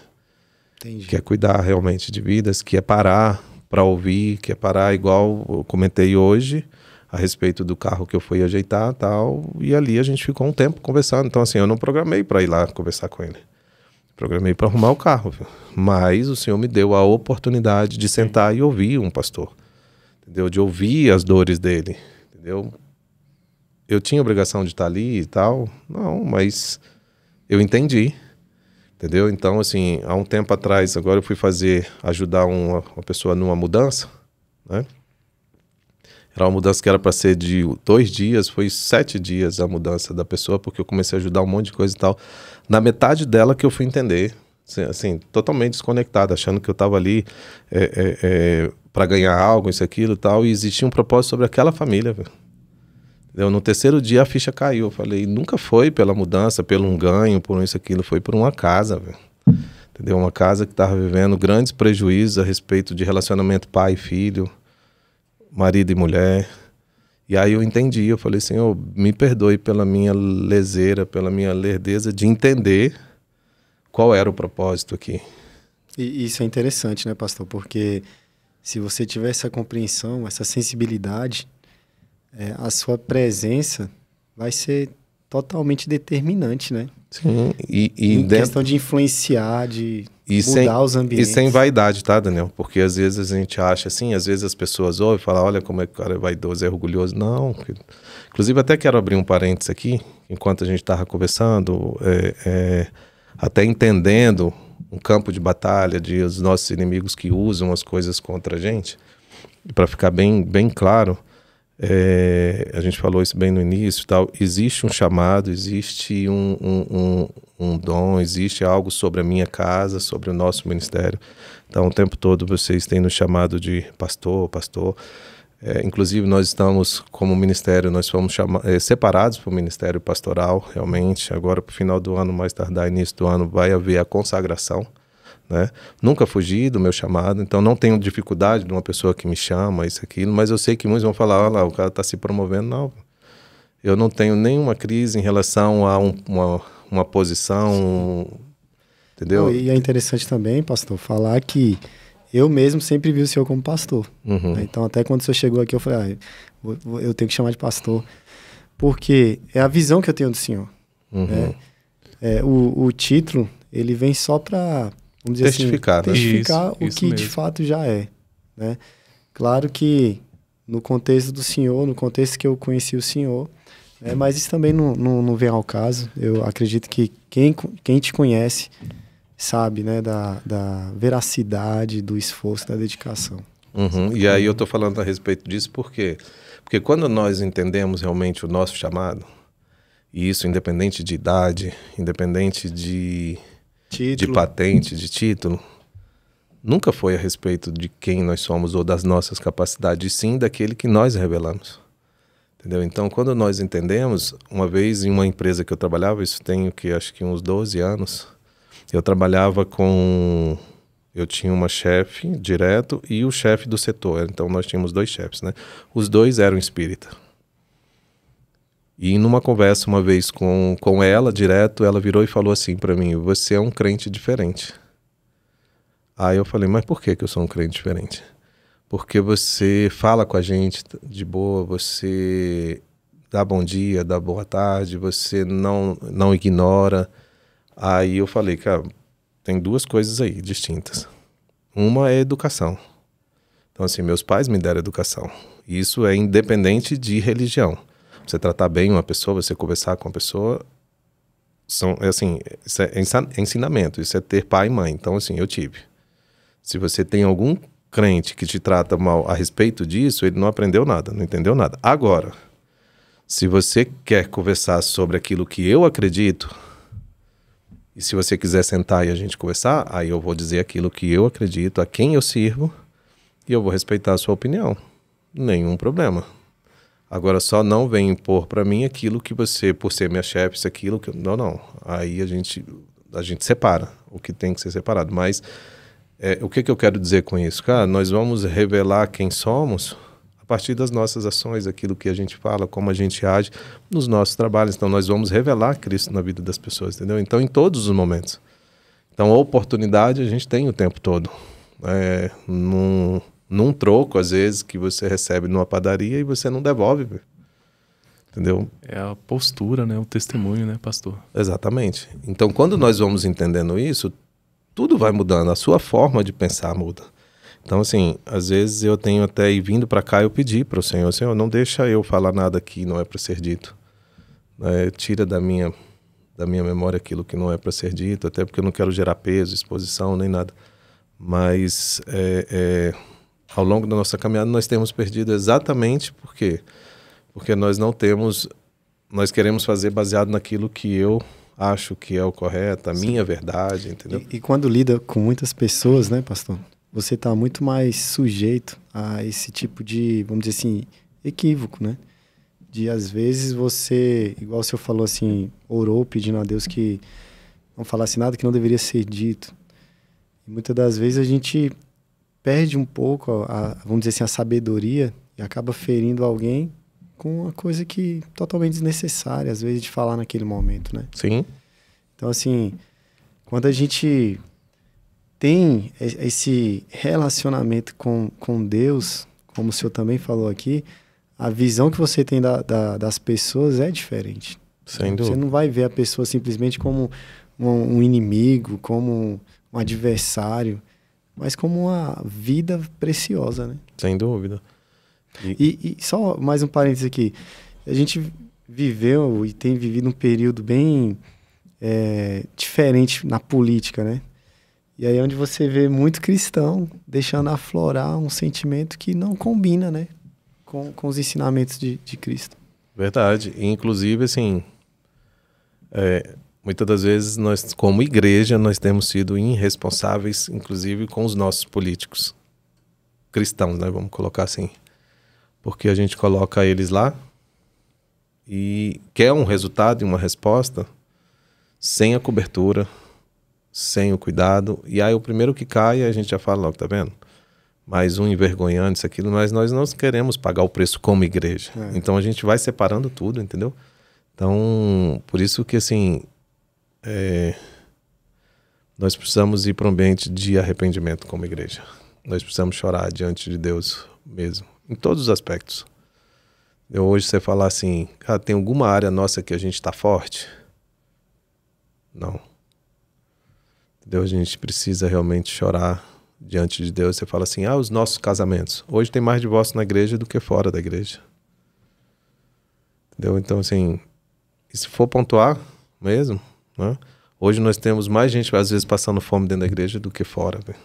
Entendi. Que é cuidar realmente de vidas, que é parar para ouvir, que é parar igual eu comentei hoje a respeito do carro que eu fui ajeitar e tal, e ali a gente ficou um tempo conversando. Então, assim, eu não programei para ir lá conversar com ele. Programei para arrumar o carro, viu? Mas o Senhor me deu a oportunidade de sentar e ouvir um pastor, entendeu? De ouvir as dores dele, entendeu? Eu tinha obrigação de estar ali e tal? Não, mas eu entendi, entendeu? Então, assim, há um tempo atrás, agora eu fui ajudar uma pessoa numa mudança, né? Era uma mudança que era para ser de 2 dias, foi 7 dias a mudança da pessoa, porque eu comecei a ajudar um monte de coisa e tal. Na metade dela que eu fui entender, assim, totalmente desconectado, achando que eu estava ali para ganhar algo, isso, aquilo e tal, e existia um propósito sobre aquela família, velho. No 3º dia a ficha caiu. Eu falei, nunca foi pela mudança, pelo um ganho, por isso, aquilo, foi por uma casa, velho. Entendeu? Uma casa que estava vivendo grandes prejuízos a respeito de relacionamento pai e filho, marido e mulher. E aí eu entendi, eu falei, Senhor, me perdoe pela minha leseira, pela minha lerdeza de entender qual era o propósito aqui. E isso é interessante, né, pastor? Porque se você tiver essa compreensão, essa sensibilidade, a sua presença vai ser totalmente determinante, né? Sim, Em questão de influenciar, de mudar os ambientes. E sem vaidade, tá, Daniel? Porque às vezes a gente acha assim, às vezes as pessoas ouvem e falam, olha como é que o cara é vaidoso, é orgulhoso. Não. Inclusive, até quero abrir um parênteses aqui, enquanto a gente estava conversando, até entendendo um campo de batalha de os nossos inimigos que usam as coisas contra a gente, para ficar bem claro, a gente falou isso bem no início, tal, existe um chamado, existe um dom, existe algo sobre a minha casa, sobre o nosso ministério. Então, o tempo todo vocês têm nos chamado de pastor. Inclusive, nós estamos, como ministério, nós fomos separados para o ministério pastoral, realmente. Agora, para o final do ano, mais tardar, início do ano, vai haver a consagração. Né? Nunca fugi do meu chamado, então não tenho dificuldade de uma pessoa que me chama, isso, aquilo, mas eu sei que muitos vão falar, olha lá, o cara está se promovendo. Não, eu não tenho nenhuma crise em relação a uma posição, entendeu? E é interessante também, pastor, falar que eu mesmo sempre vi o senhor como pastor. Uhum. Então, até quando o senhor chegou aqui, eu falei, eu tenho que chamar de pastor, porque é a visão que eu tenho do senhor. Uhum. Né? O título, ele vem só para... Vamos dizer testificar, assim, né? testificar o isso que mesmo. de fato já é, né? Claro que no contexto do Senhor, no contexto que eu conheci o Senhor, mas isso também não vem ao caso. Eu acredito que quem te conhece sabe, né, da veracidade, do esforço, da dedicação. Uhum. E aí eu estou falando a respeito disso porque quando nós entendemos realmente o nosso chamado, e isso independente de idade, independente de patente, de título, nunca foi a respeito de quem nós somos ou das nossas capacidades, sim daquele que nós revelamos. Entendeu? Então, quando nós entendemos, uma vez em uma empresa que eu trabalhava, isso tem acho que uns 12 anos, eu tinha uma chefe direto e o chefe do setor, então nós tínhamos 2 chefes, né? Os 2 eram espírita. E numa conversa uma vez com ela, direto, ela virou e falou assim para mim, você é um crente diferente. Aí eu falei, mas por que eu sou um crente diferente? Porque você fala com a gente de boa, você dá bom dia, dá boa tarde, você não ignora. Aí eu falei, cara, tem 2 coisas aí distintas. Uma é educação. Então assim, meus pais me deram educação. Isso é independente de religião. Você tratar bem uma pessoa, você conversar com uma pessoa, isso é ensinamento, isso é ter pai e mãe. Então, assim, eu tive. Se você tem algum crente que te trata mal a respeito disso, ele não aprendeu nada, não entendeu nada. Agora, se você quer conversar sobre aquilo que eu acredito, e se você quiser sentar e a gente conversar, aí eu vou dizer aquilo que eu acredito, a quem eu sirvo, e eu vou respeitar a sua opinião. Nenhum problema. Agora, só não vem impor para mim aquilo que você, por ser minha chefe, isso, aquilo... Não. Aí a gente separa o que tem que ser separado. Mas o que eu quero dizer com isso? Cara, nós vamos revelar quem somos a partir das nossas ações, aquilo que a gente fala, como a gente age nos nossos trabalhos. Então, nós vamos revelar Cristo na vida das pessoas, entendeu? Então, em todos os momentos. Então, a oportunidade a gente tem o tempo todo. Num troco, às vezes, que você recebe numa padaria e você não devolve, entendeu? É a postura, né? O testemunho, né, pastor? Exatamente. Então, quando nós vamos entendendo isso, tudo vai mudando, a sua forma de pensar muda. Então, assim, às vezes eu tenho até, vindo para cá, eu pedi para o Senhor, não deixa eu falar nada aqui, não é para ser dito. Tira da minha memória aquilo que não é para ser dito, até porque eu não quero gerar peso, exposição, nem nada. Mas... ao longo da nossa caminhada nós temos perdido exatamente por quê? Porque nós queremos fazer baseado naquilo que eu acho que é o correto, a minha verdade, entendeu? E quando lida com muitas pessoas, né, pastor, você está muito mais sujeito a esse tipo de, vamos dizer assim, equívoco, né? De às vezes você, igual o senhor falou assim, orou pedindo a Deus que não falasse nada que não deveria ser dito. E muitas das vezes a gente perde um pouco, vamos dizer assim, a sabedoria e acaba ferindo alguém com uma coisa que totalmente desnecessária, às vezes, de falar naquele momento, né? Sim. Então, assim, quando a gente tem esse relacionamento com Deus, como o senhor também falou aqui, a visão que você tem das pessoas é diferente. Sem Você dúvida. não vai ver a pessoa simplesmente como um inimigo, como um adversário, mas como uma vida preciosa, né? Sem dúvida. E só mais um parênteses aqui. A gente viveu e tem vivido um período bem diferente na política, né? E aí é onde você vê muito cristão deixando aflorar um sentimento que não combina, né? Com os ensinamentos de Cristo. Verdade. E, inclusive, assim, muitas das vezes nós, como igreja, nós temos sido irresponsáveis, inclusive com os nossos políticos cristãos, né? Vamos colocar assim. Porque a gente coloca eles lá e quer um resultado e uma resposta sem a cobertura, sem o cuidado. E aí o primeiro que cai, a gente já fala logo, tá vendo? Mais um envergonhando isso, aquilo, mas nós não queremos pagar o preço como igreja. Então a gente vai separando tudo, entendeu? Então, por isso que assim, nós precisamos ir para um ambiente de arrependimento como igreja. Nós precisamos chorar diante de Deus mesmo, em todos os aspectos. Hoje você falar assim, tem alguma área nossa que a gente está forte? Não. Entendeu? A gente precisa realmente chorar diante de Deus. Você fala assim, os nossos casamentos. Hoje tem mais divórcio na igreja do que fora da igreja. Entendeu? Então, assim, e se for pontuar mesmo, né? Hoje nós temos mais gente, às vezes, passando fome dentro da igreja do que fora. Véio.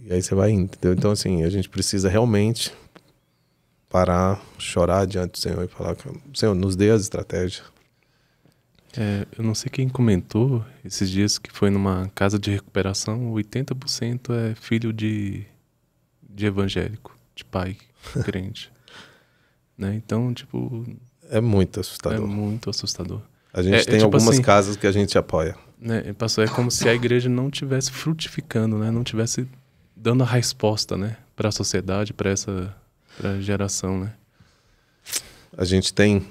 E aí você vai indo, entendeu? Então, assim, a gente precisa realmente parar, chorar diante do Senhor e falar, Senhor, nos dê as estratégias. Eu não sei quem comentou esses dias que foi numa casa de recuperação, 80% é filho de evangélico, de pai crente. Né? Então, tipo... É muito assustador. É muito assustador. A gente tem tipo algumas assim, casas que a gente apoia. Né, pastor, é como se a igreja não tivesse frutificando, né? Não tivesse dando a resposta, né? Para a sociedade, para a geração, né? A gente tem,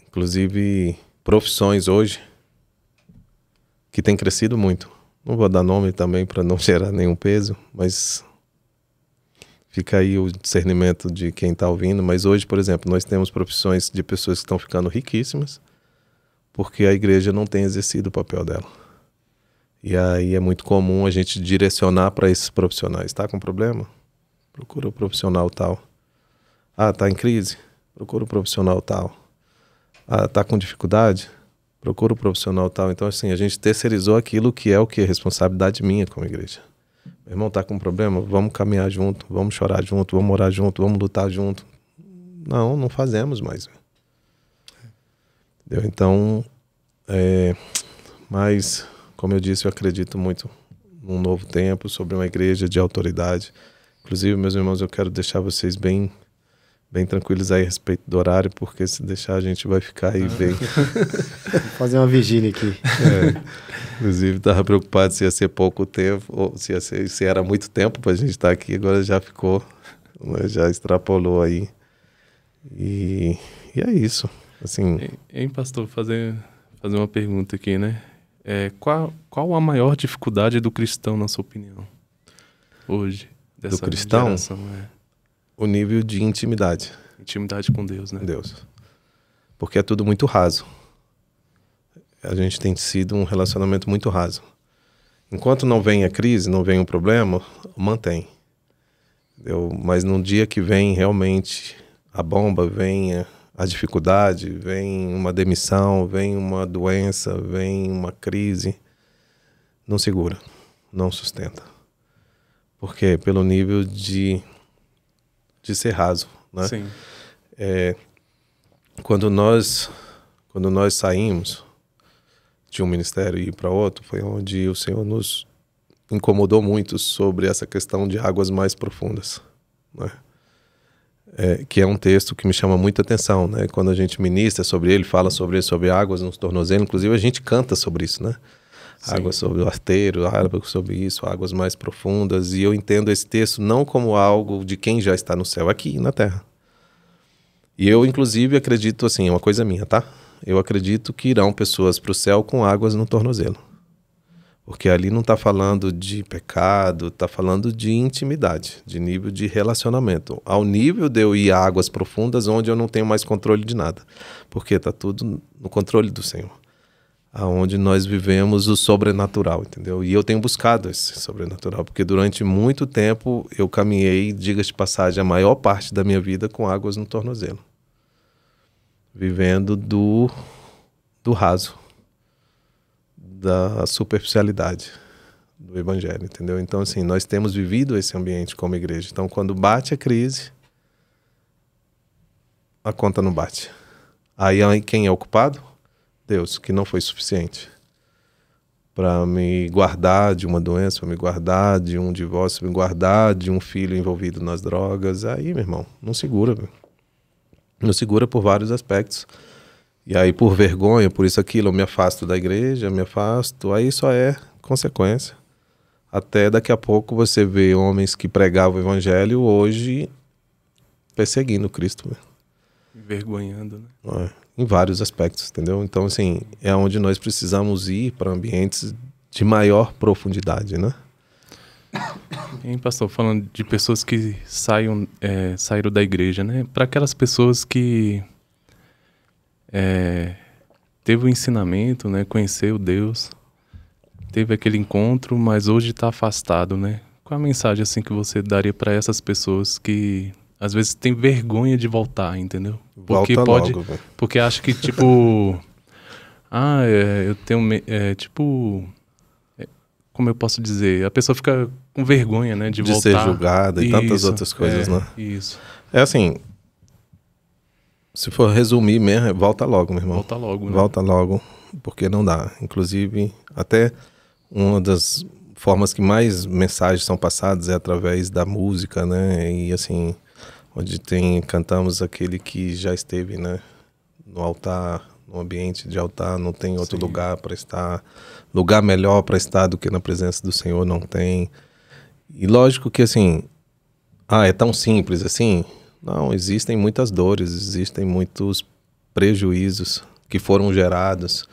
inclusive... profissões hoje que tem crescido muito. Não vou dar nome também para não gerar nenhum peso, mas fica aí o discernimento de quem está ouvindo. Mas hoje, por exemplo, nós temos profissões de pessoas que estão ficando riquíssimas porque a igreja não tem exercido o papel dela. E aí é muito comum a gente direcionar para esses profissionais. Está com problema? Procura o profissional tal. Está em crise? Procura o profissional tal. Está com dificuldade? Procura o profissional tal. Então, assim, a gente terceirizou aquilo que é responsabilidade minha como igreja. Meu irmão está com problema? Vamos caminhar junto, vamos chorar junto, vamos orar junto, vamos lutar junto. Não fazemos mais. Entendeu? Então, mas, como eu disse, eu acredito muito num novo tempo, sobre uma igreja de autoridade. Inclusive, meus irmãos, eu quero deixar vocês bem tranquilos aí a respeito do horário, porque se deixar a gente vai ficar aí bem... Vou fazer uma vigília aqui. Inclusive, estava preocupado se ia ser pouco tempo, ou se era muito tempo para a gente estar aqui, agora já ficou, né, já extrapolou aí. E é isso. Assim... Hein, pastor, fazer uma pergunta aqui, né? Qual a maior dificuldade do cristão, na sua opinião, hoje? Dessa do cristão? Geração, O nível de intimidade. Intimidade com Deus, né? Deus. Porque é tudo muito raso. A gente tem sido um relacionamento muito raso. Enquanto não vem a crise, não vem o problema, mantém. Entendeu? Mas no dia que vem realmente a bomba, vem a dificuldade, vem uma demissão, vem uma doença, vem uma crise, não segura, não sustenta. Por quê? Pelo nível de ser raso, né? Sim. Quando nós saímos de um ministério e ir para outro, foi onde o Senhor nos incomodou muito sobre essa questão de águas mais profundas, né? Que é um texto que me chama muita atenção, né? Quando a gente ministra sobre ele, fala sobre águas nos tornozelos, inclusive a gente canta sobre isso, né? Sim. Águas sobre o arteiro, águas sobre isso, águas mais profundas. E eu entendo esse texto não como algo de quem já está no céu, aqui na terra. E eu, inclusive, acredito, assim, é uma coisa minha, tá? Eu acredito que irão pessoas para o céu com águas no tornozelo. Porque ali não está falando de pecado, está falando de intimidade, de nível de relacionamento. Ao nível de eu ir a águas profundas onde eu não tenho mais controle de nada. Porque está tudo no controle do Senhor. Aonde nós vivemos o sobrenatural, entendeu? E eu tenho buscado esse sobrenatural, porque durante muito tempo eu caminhei, diga-se de passagem, a maior parte da minha vida com águas no tornozelo. Vivendo do raso, da superficialidade do evangelho, entendeu? Então, assim, nós temos vivido esse ambiente como igreja. Então, quando bate a crise, a conta não bate. Aí quem é o culpado? Deus, que não foi suficiente para me guardar de uma doença, para me guardar de um divórcio, me guardar de um filho envolvido nas drogas. Aí, meu irmão, não segura, meu. Não segura por vários aspectos. E aí, por vergonha, por isso aquilo, eu me afasto da igreja, me afasto. Aí só é consequência. Até daqui a pouco você vê homens que pregavam o evangelho hoje perseguindo Cristo. Envergonhando, né? Em vários aspectos, entendeu? Então, assim, é onde nós precisamos ir para ambientes de maior profundidade, né? Hein, pastor, falando de pessoas que saíram da igreja, né? Para aquelas pessoas que teve o ensinamento, né? Conheceu Deus, teve aquele encontro, mas hoje está afastado, né? Qual a mensagem assim que você daria para essas pessoas que às vezes tem vergonha de voltar, entendeu? Porque Volta pode, logo, véio. porque acha que tipo, eu tenho como eu posso dizer, a pessoa fica com vergonha, né, de voltar, ser julgada e tantas outras coisas, né? Isso. É assim, se for resumir mesmo, volta logo, meu irmão. Volta logo, né? Volta logo, porque não dá. Inclusive, até uma das formas que mais mensagens são passadas é através da música, né? E assim, onde cantamos aquele que já esteve, né, no altar, no ambiente de altar, não tem outro lugar para estar, lugar melhor para estar do que na presença do Senhor, não tem. E lógico que assim, é tão simples assim? Não, existem muitas dores, existem muitos prejuízos que foram gerados,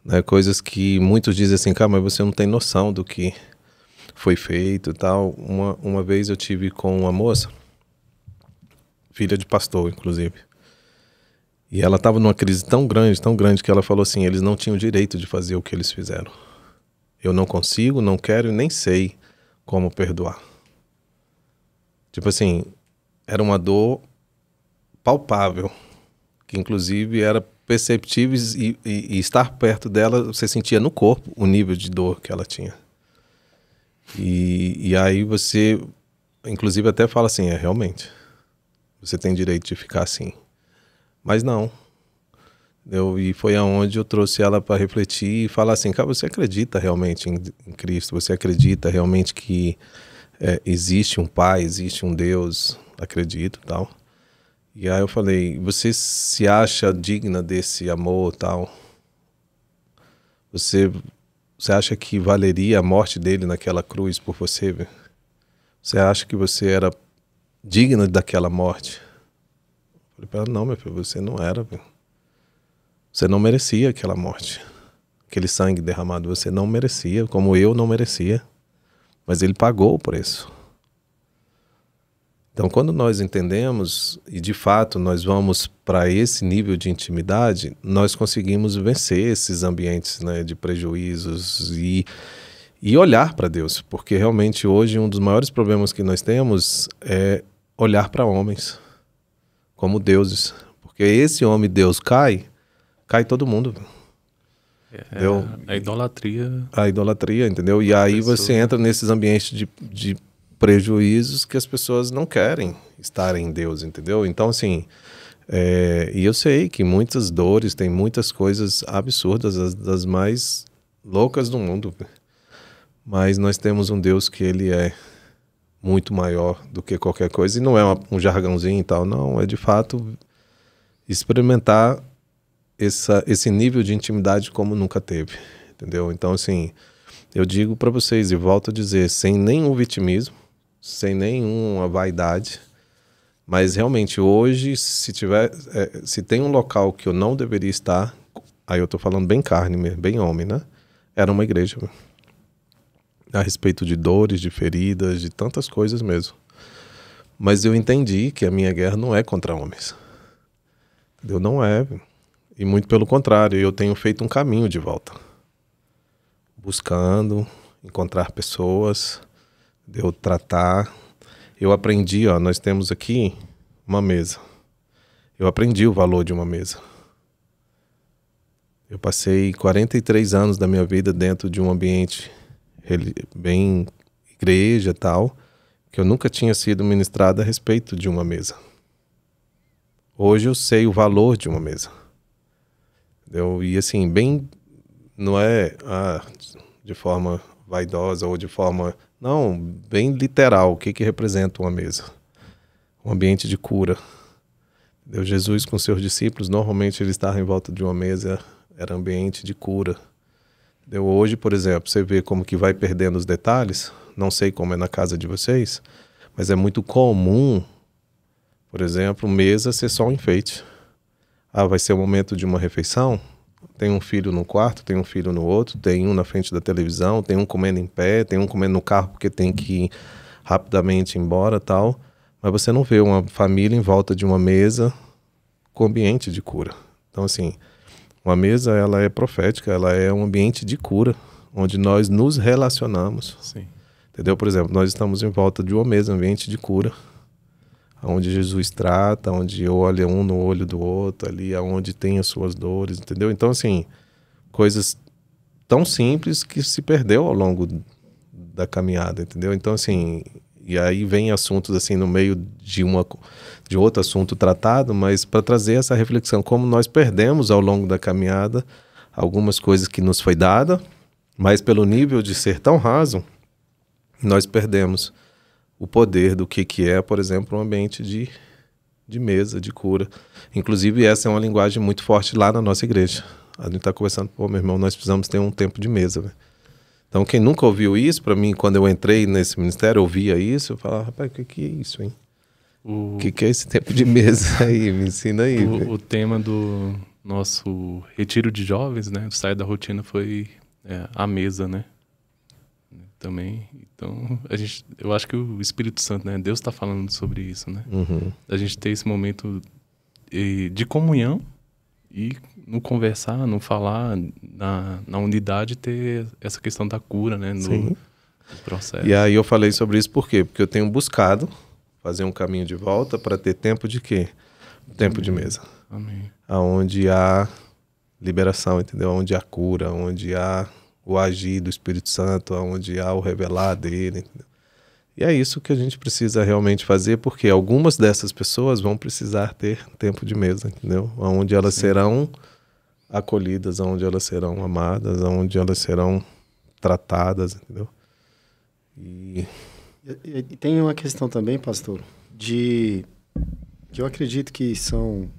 né, coisas que muitos dizem assim, cara, mas você não tem noção do que foi feito e tal. Uma vez eu tive com uma moça, filha de pastor, inclusive. E ela estava numa crise tão grande, que ela falou assim, eles não tinham direito de fazer o que eles fizeram. Eu não consigo, não quero e nem sei como perdoar. Tipo assim, era uma dor palpável, que inclusive era perceptível e estar perto dela, você sentia no corpo o nível de dor que ela tinha. E aí você, inclusive até fala assim, realmente... Você tem direito de ficar assim. Mas não. E foi aonde eu trouxe ela para refletir e falar assim, cara, você acredita realmente em Cristo? Você acredita realmente que existe um Pai, existe um Deus? Acredito e tal. E aí eu falei, você se acha digna desse amor tal? Você acha que valeria a morte dele naquela cruz por você? Você acha que você era digna daquela morte? Eu falei para ela, não, meu filho, você não era. Viu? Você não merecia aquela morte. Aquele sangue derramado, você não merecia, como eu não merecia. Mas ele pagou o preço. Então, quando nós entendemos, e de fato nós vamos para esse nível de intimidade, nós conseguimos vencer esses ambientes, né, de prejuízos e olhar para Deus. Porque realmente hoje um dos maiores problemas que nós temos é olhar para homens como deuses. Porque esse homem Deus cai todo mundo. A idolatria. A idolatria, entendeu? E aí você entra nesses ambientes de prejuízos que as pessoas não querem estar em Deus, entendeu? Então, assim, e eu sei que muitas dores, tem muitas coisas absurdas, das mais loucas do mundo. Mas nós temos um Deus que ele é muito maior do que qualquer coisa. E não é um jargãozinho e tal, não. É de fato experimentar esse nível de intimidade como nunca teve, entendeu? Então, assim, eu digo para vocês e volto a dizer, sem nenhum vitimismo, sem nenhuma vaidade, mas realmente hoje, se tem um local que eu não deveria estar, aí eu tô falando bem carne mesmo, bem homem, né? Era uma igreja. a respeito de dores, de feridas, de tantas coisas mesmo. Mas eu entendi que a minha guerra não é contra homens. Entendeu? Não é. E muito pelo contrário, eu tenho feito um caminho de volta. Buscando encontrar pessoas, eu tratar. Eu aprendi, nós temos aqui uma mesa. Eu aprendi o valor de uma mesa. Eu passei 43 anos da minha vida dentro de um ambiente bem igreja e tal, que eu nunca tinha sido ministrado a respeito de uma mesa. Hoje eu sei o valor de uma mesa. Entendeu? E assim, bem, não é de forma vaidosa ou de forma... Não, bem literal, o que representa uma mesa? Um ambiente de cura. Entendeu? Jesus com seus discípulos, normalmente eles estavam em volta de uma mesa, era ambiente de cura. Entendeu? Hoje, por exemplo, você vê como que vai perdendo os detalhes, não sei como é na casa de vocês, mas é muito comum, por exemplo, mesa ser só um enfeite. Vai ser o momento de uma refeição, tem um filho no quarto, tem um filho no outro, tem um na frente da televisão, tem um comendo em pé, tem um comendo no carro porque tem que ir rapidamente embora e tal, mas você não vê uma família em volta de uma mesa com ambiente de cura. Então assim, uma mesa ela é profética, ela é um ambiente de cura, onde nós nos relacionamos. Sim. Entendeu? Por exemplo, nós estamos em volta de uma mesa, ambiente de cura, onde Jesus trata, onde olha um no olho do outro, ali onde tem as suas dores, entendeu? Então, assim, coisas tão simples que se perdeu ao longo da caminhada, entendeu? Então, assim, e aí vem assuntos, assim, no meio de outro assunto tratado, mas para trazer essa reflexão, como nós perdemos ao longo da caminhada algumas coisas que nos foi dada, mas pelo nível de ser tão raso, nós perdemos o poder do que é, por exemplo, um ambiente de mesa, de cura. Inclusive, essa é uma linguagem muito forte lá na nossa igreja. A gente está conversando, meu irmão, nós precisamos ter um tempo de mesa. Véio. Então, quem nunca ouviu isso, para mim, quando eu entrei nesse ministério, eu ouvia isso, eu falava, rapaz, o que é isso, hein? O que é esse tempo de mesa aí? Me ensina aí. O tema do nosso retiro de jovens, né? Sair da rotina foi a mesa, né? Também, então eu acho que o Espírito Santo, né, Deus está falando sobre isso, né? Uhum. A gente ter esse momento de comunhão e no conversar, no falar, na unidade, ter essa questão da cura, né, no processo. E aí eu falei sobre isso por quê? Porque eu tenho buscado fazer um caminho de volta para ter tempo de quê? Tempo de mesa. Amém. Onde há liberação, entendeu? Onde há cura, onde há o agir do Espírito Santo, onde há o revelar dele. Entendeu? E é isso que a gente precisa realmente fazer, porque algumas dessas pessoas vão precisar ter tempo de mesa, entendeu? Onde elas serão acolhidas, onde elas serão amadas, onde elas serão tratadas, entendeu? E tem uma questão também, pastor, que eu acredito que são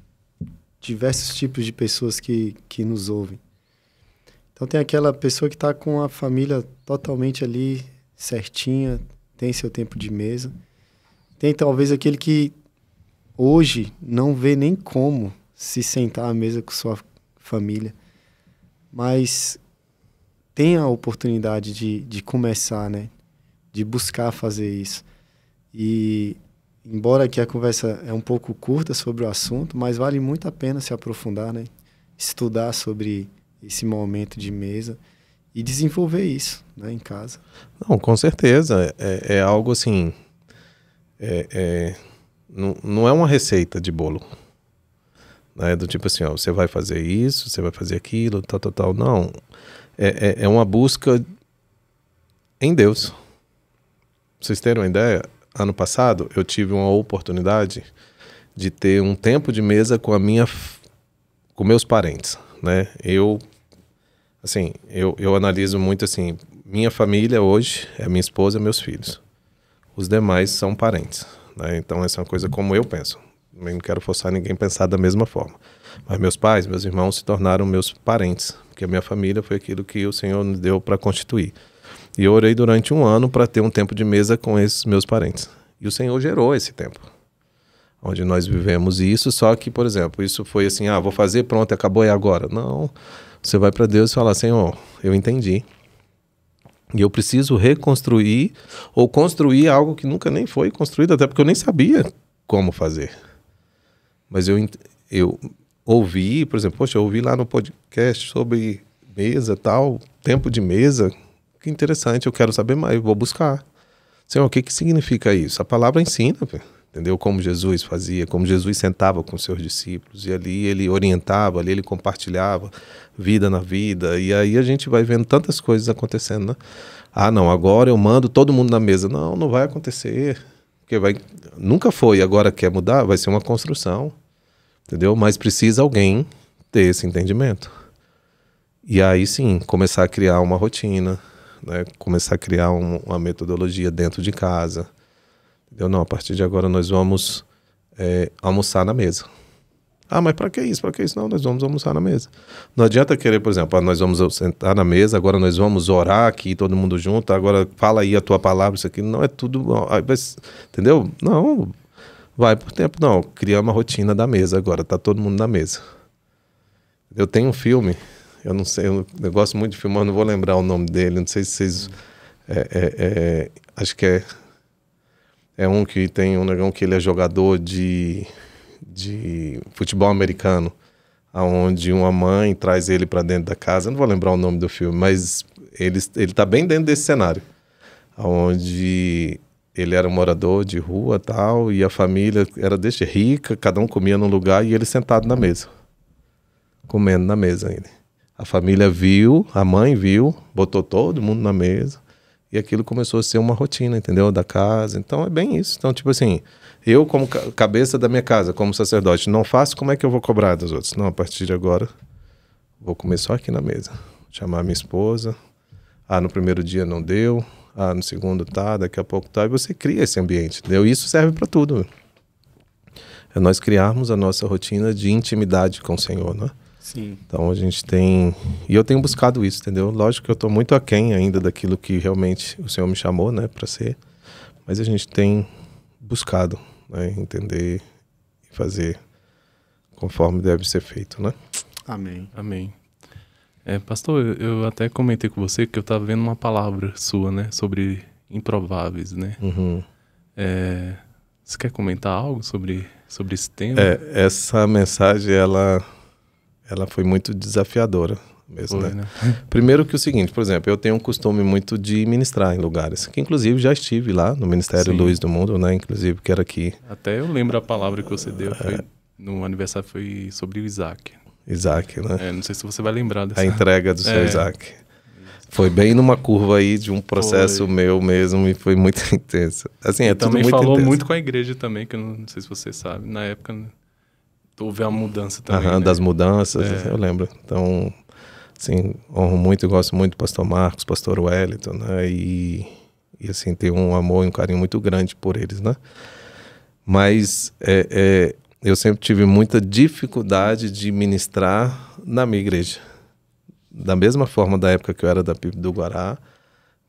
diversos tipos de pessoas que nos ouvem. Então tem aquela pessoa que está com a família totalmente ali certinha, tem seu tempo de mesa. Tem talvez aquele que hoje não vê nem como se sentar à mesa com sua família, mas tem a oportunidade de começar, né? De buscar fazer isso. E embora aqui a conversa é um pouco curta sobre o assunto, mas vale muito a pena se aprofundar, né? Estudar sobre esse momento de mesa e desenvolver isso, né, em casa. Não, com certeza. É algo assim... não é uma receita de bolo. Né? Do tipo assim, você vai fazer isso, você vai fazer aquilo, tal. Não. É uma busca em Deus. Pra vocês terem uma ideia, ano passado eu tive uma oportunidade de ter um tempo de mesa com meus parentes, né? Eu analiso muito assim, minha família hoje é minha esposa e meus filhos. Os demais são parentes, né? Então essa é uma coisa como eu penso. Eu não quero forçar ninguém a pensar da mesma forma. Mas meus pais, meus irmãos se tornaram meus parentes, porque a minha família foi aquilo que o Senhor nos deu para constituir. E eu orei durante 1 ano para ter um tempo de mesa com esses meus parentes. E o Senhor gerou esse tempo, onde nós vivemos isso, só que, por exemplo, isso foi assim, vou fazer, pronto, acabou e agora. Não, você vai para Deus e fala, Senhor, eu entendi. E eu preciso reconstruir ou construir algo que nunca nem foi construído, até porque eu nem sabia como fazer. Mas eu ouvi, por exemplo, poxa, eu ouvi lá no podcast sobre mesa tal, tempo de mesa. Que interessante, eu quero saber mais, eu vou buscar. Senhor, o que significa isso? A palavra ensina, entendeu? Como Jesus fazia, como Jesus sentava com os seus discípulos, e ali ele orientava, ali ele compartilhava vida na vida, e aí a gente vai vendo tantas coisas acontecendo, né? Ah, não, agora eu mando todo mundo na mesa. Não, não vai acontecer, porque nunca foi, agora quer mudar, vai ser uma construção, entendeu? Mas precisa alguém ter esse entendimento. E aí sim, começar a criar uma rotina, né? Começar a criar uma metodologia dentro de casa. Entendeu? Não, a partir de agora nós vamos almoçar na mesa. Ah, mas para que isso? Para que isso? Não, nós vamos almoçar na mesa. Não adianta querer, por exemplo, nós vamos sentar na mesa, agora nós vamos orar aqui, todo mundo junto, agora fala aí a tua palavra, isso aqui não é tudo... Entendeu? Não, vai por tempo. Não, criar uma rotina da mesa agora, tá todo mundo na mesa. Eu tenho um filme, eu não sei, eu gosto muito de filmar, não vou lembrar o nome dele, não sei se vocês... acho que é um que tem um negão que ele é jogador de futebol americano, onde uma mãe traz ele para dentro da casa, eu não vou lembrar o nome do filme, mas ele tá bem dentro desse cenário, onde ele era um morador de rua tal, e a família era rica, cada um comia num lugar e ele sentado na mesa, comendo na mesa ainda. A família viu, a mãe viu, botou todo mundo na mesa, e aquilo começou a ser uma rotina, entendeu? Da casa. Então é bem isso. Então, tipo assim, eu como cabeça da minha casa, como sacerdote, não faço, como é que eu vou cobrar dos outros? Não, a partir de agora, vou comer só aqui na mesa. Chamar minha esposa. Ah, no primeiro dia não deu. Ah, no segundo tá, daqui a pouco tá. E você cria esse ambiente, entendeu? Isso serve para tudo. É nós criarmos a nossa rotina de intimidade com o Senhor, né? Sim. Então a gente tem... E eu tenho buscado isso, entendeu? Lógico que eu estou muito aquém ainda daquilo que realmente o Senhor me chamou, né, para ser. Mas a gente tem buscado, né, entender e fazer conforme deve ser feito, né? Amém. Amém. Pastor, eu até comentei com você que eu estava vendo uma palavra sua, né, sobre improváveis, né? Uhum. Você quer comentar algo sobre esse tema? Essa mensagem, ela foi muito desafiadora mesmo, Foi, né? né? Primeiro que o seguinte, por exemplo, eu tenho um costume muito de ministrar em lugares, que inclusive já estive lá no Ministério Sim. Luz do Mundo, né? Inclusive que era aqui. Até eu lembro a palavra que você deu, no aniversário, foi sobre o Isaac. Isaac, né? Não sei se você vai lembrar dessa. A entrega do seu Isaac. Foi bem numa curva aí de um processo meu mesmo e foi muito intenso. Assim, tudo também muito falou intenso. muito com a igreja também, que eu não sei se você sabe. Na época houve a mudança também, né? Das mudanças, eu lembro. Então, assim, honro muito e gosto muito do pastor Marcos, pastor Wellington, né? E assim, tenho um amor e um carinho muito grande por eles, né? Mas eu sempre tive muita dificuldade de ministrar na minha igreja. Da mesma forma da época que eu era da PIB do Guará,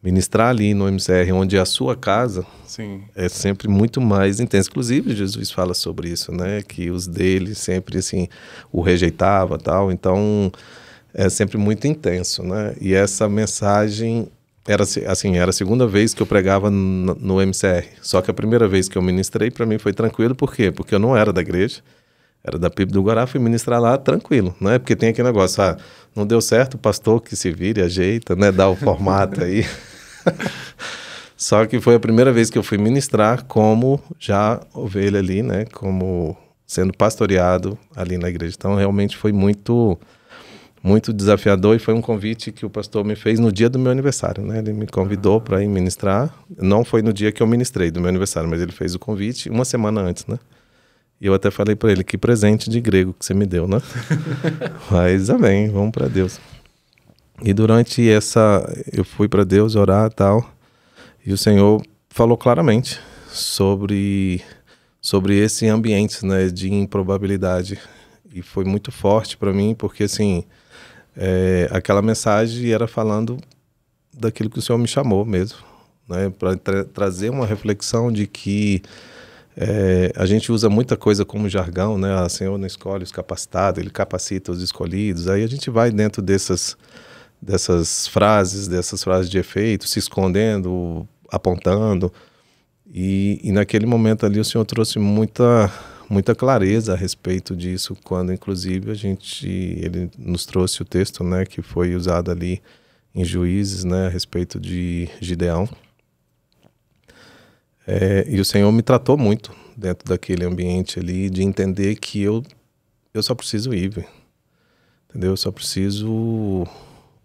ministrar ali no MCR, onde é a sua casa, Sim. é sempre muito mais intenso. Inclusive, Jesus fala sobre isso, né? Que os dele sempre, assim, o rejeitava e tal. Então, é sempre muito intenso, né? E essa mensagem era, assim, era a segunda vez que eu pregava no MCR. Só que a primeira vez que eu ministrei, para mim foi tranquilo. Por quê? Porque eu não era da igreja. Era da PIB do Guará, fui ministrar lá tranquilo, né? Porque tem aquele negócio, não deu certo, o pastor que se vire, ajeita, né? Dá o formato aí. Só que foi a primeira vez que eu fui ministrar como já ovelha ali, né? Como sendo pastoreado ali na igreja. Então, realmente foi muito, muito desafiador e foi um convite que o pastor me fez no dia do meu aniversário, né? Ele me convidou para ir ministrar. Não foi no dia que eu ministrei do meu aniversário, mas ele fez o convite uma semana antes, né? E eu até falei para ele, que presente de grego que você me deu, né? Mas amém, vamos para Deus. E durante eu fui para Deus orar e tal, e o Senhor falou claramente sobre esse ambiente, né, de improbabilidade. E foi muito forte para mim, porque assim, aquela mensagem era falando daquilo que o Senhor me chamou mesmo, né, para trazer uma reflexão de que a gente usa muita coisa como jargão, né? O Senhor não escolhe os capacitados, Ele capacita os escolhidos. Aí a gente vai dentro dessas dessas frases de efeito, se escondendo, apontando. E naquele momento ali o Senhor trouxe muita clareza a respeito disso, quando inclusive ele nos trouxe o texto, né, que foi usado ali em Juízes, né, a respeito de Gideão. E o Senhor me tratou muito dentro daquele ambiente ali, de entender que eu só preciso ir, entendeu? Eu só preciso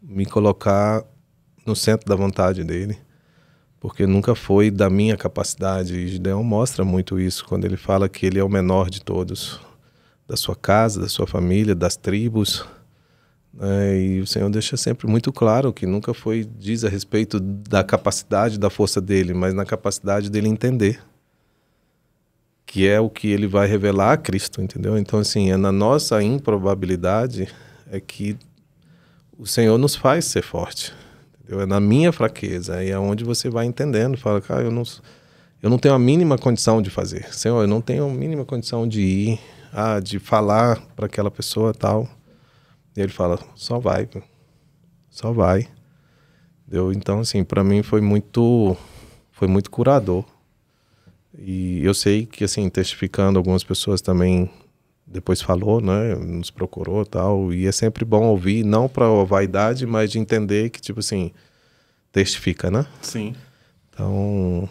me colocar no centro da vontade dele, porque nunca foi da minha capacidade. E Gideão mostra muito isso, quando ele fala que ele é o menor de todos, da sua casa, da sua família, das tribos. E o Senhor deixa sempre muito claro que nunca diz a respeito da capacidade, da força dele, mas na capacidade dele entender, que é o que ele vai revelar a Cristo, entendeu? Então, assim, é na nossa improbabilidade é que o Senhor nos faz ser forte, entendeu? É na minha fraqueza, aí é onde você vai entendendo, fala, cara, eu não tenho a mínima condição de fazer. Senhor, eu não tenho a mínima condição de ir, de falar para aquela pessoa tal. E ele fala, só vai. Entendeu? Então, assim, para mim foi muito curador. E eu sei que, assim, testificando, algumas pessoas também depois falou, né, nos procurou e tal, e é sempre bom ouvir, não para vaidade, mas de entender que, tipo assim, testifica, né? Sim. Então,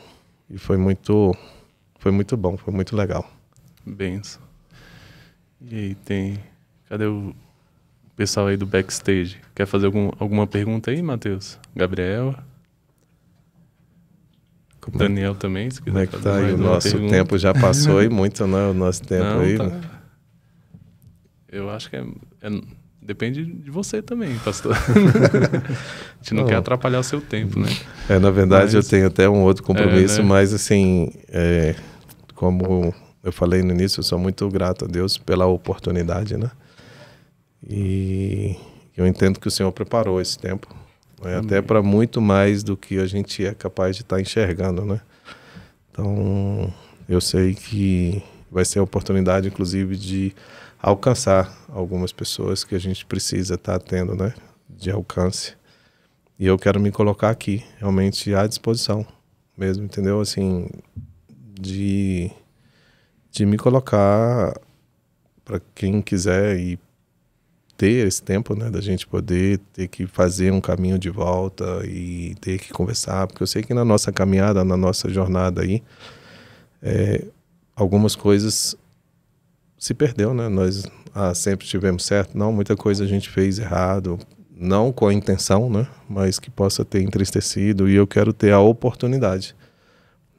e foi muito bom, foi muito legal. Benção. E aí, cadê o pessoal aí do backstage? Quer fazer alguma pergunta aí, Matheus? Gabriel? Daniel também, se quiser. Como é que tá aí? O nosso tempo já passou e muito, né? O nosso tempo. Não, aí. Tá. Eu acho que depende de você também, pastor. A gente não quer atrapalhar o seu tempo, né? Na verdade, eu tenho até um outro compromisso, né? Mas assim, como eu falei no início, eu sou muito grato a Deus pela oportunidade, né? E eu entendo que o Senhor preparou esse tempo. Até para muito mais do que a gente é capaz de estar enxergando, né? Então, eu sei que vai ser a oportunidade, inclusive, de alcançar algumas pessoas que a gente precisa estar tendo, né? De alcance. E eu quero me colocar aqui, realmente à disposição mesmo, entendeu? Assim, de me colocar para quem quiser e ter esse tempo, né, da gente poder ter que fazer um caminho de volta e ter que conversar, porque eu sei que na nossa caminhada, na nossa jornada aí, algumas coisas se perdeu, né? Nós sempre tivemos certo, não, muita coisa a gente fez errado, não com a intenção, né, mas que possa ter entristecido, e eu quero ter a oportunidade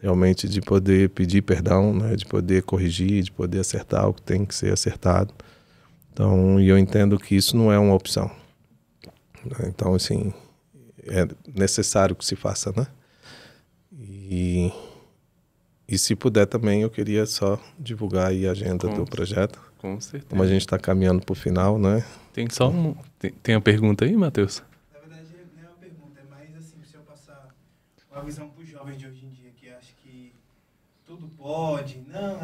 realmente de poder pedir perdão, né, de poder corrigir, de poder acertar o que tem que ser acertado. Então, e eu entendo que isso não é uma opção. Então, assim, é necessário que se faça, né? E se puder também, eu queria só divulgar aí a agenda do projeto. Com certeza. Como a gente está caminhando para o final, né? Tem só tem a pergunta aí, Matheus? Na verdade, não é uma pergunta, é mais assim, se eu passar uma visão para os jovens de hoje em dia, que acham que tudo pode,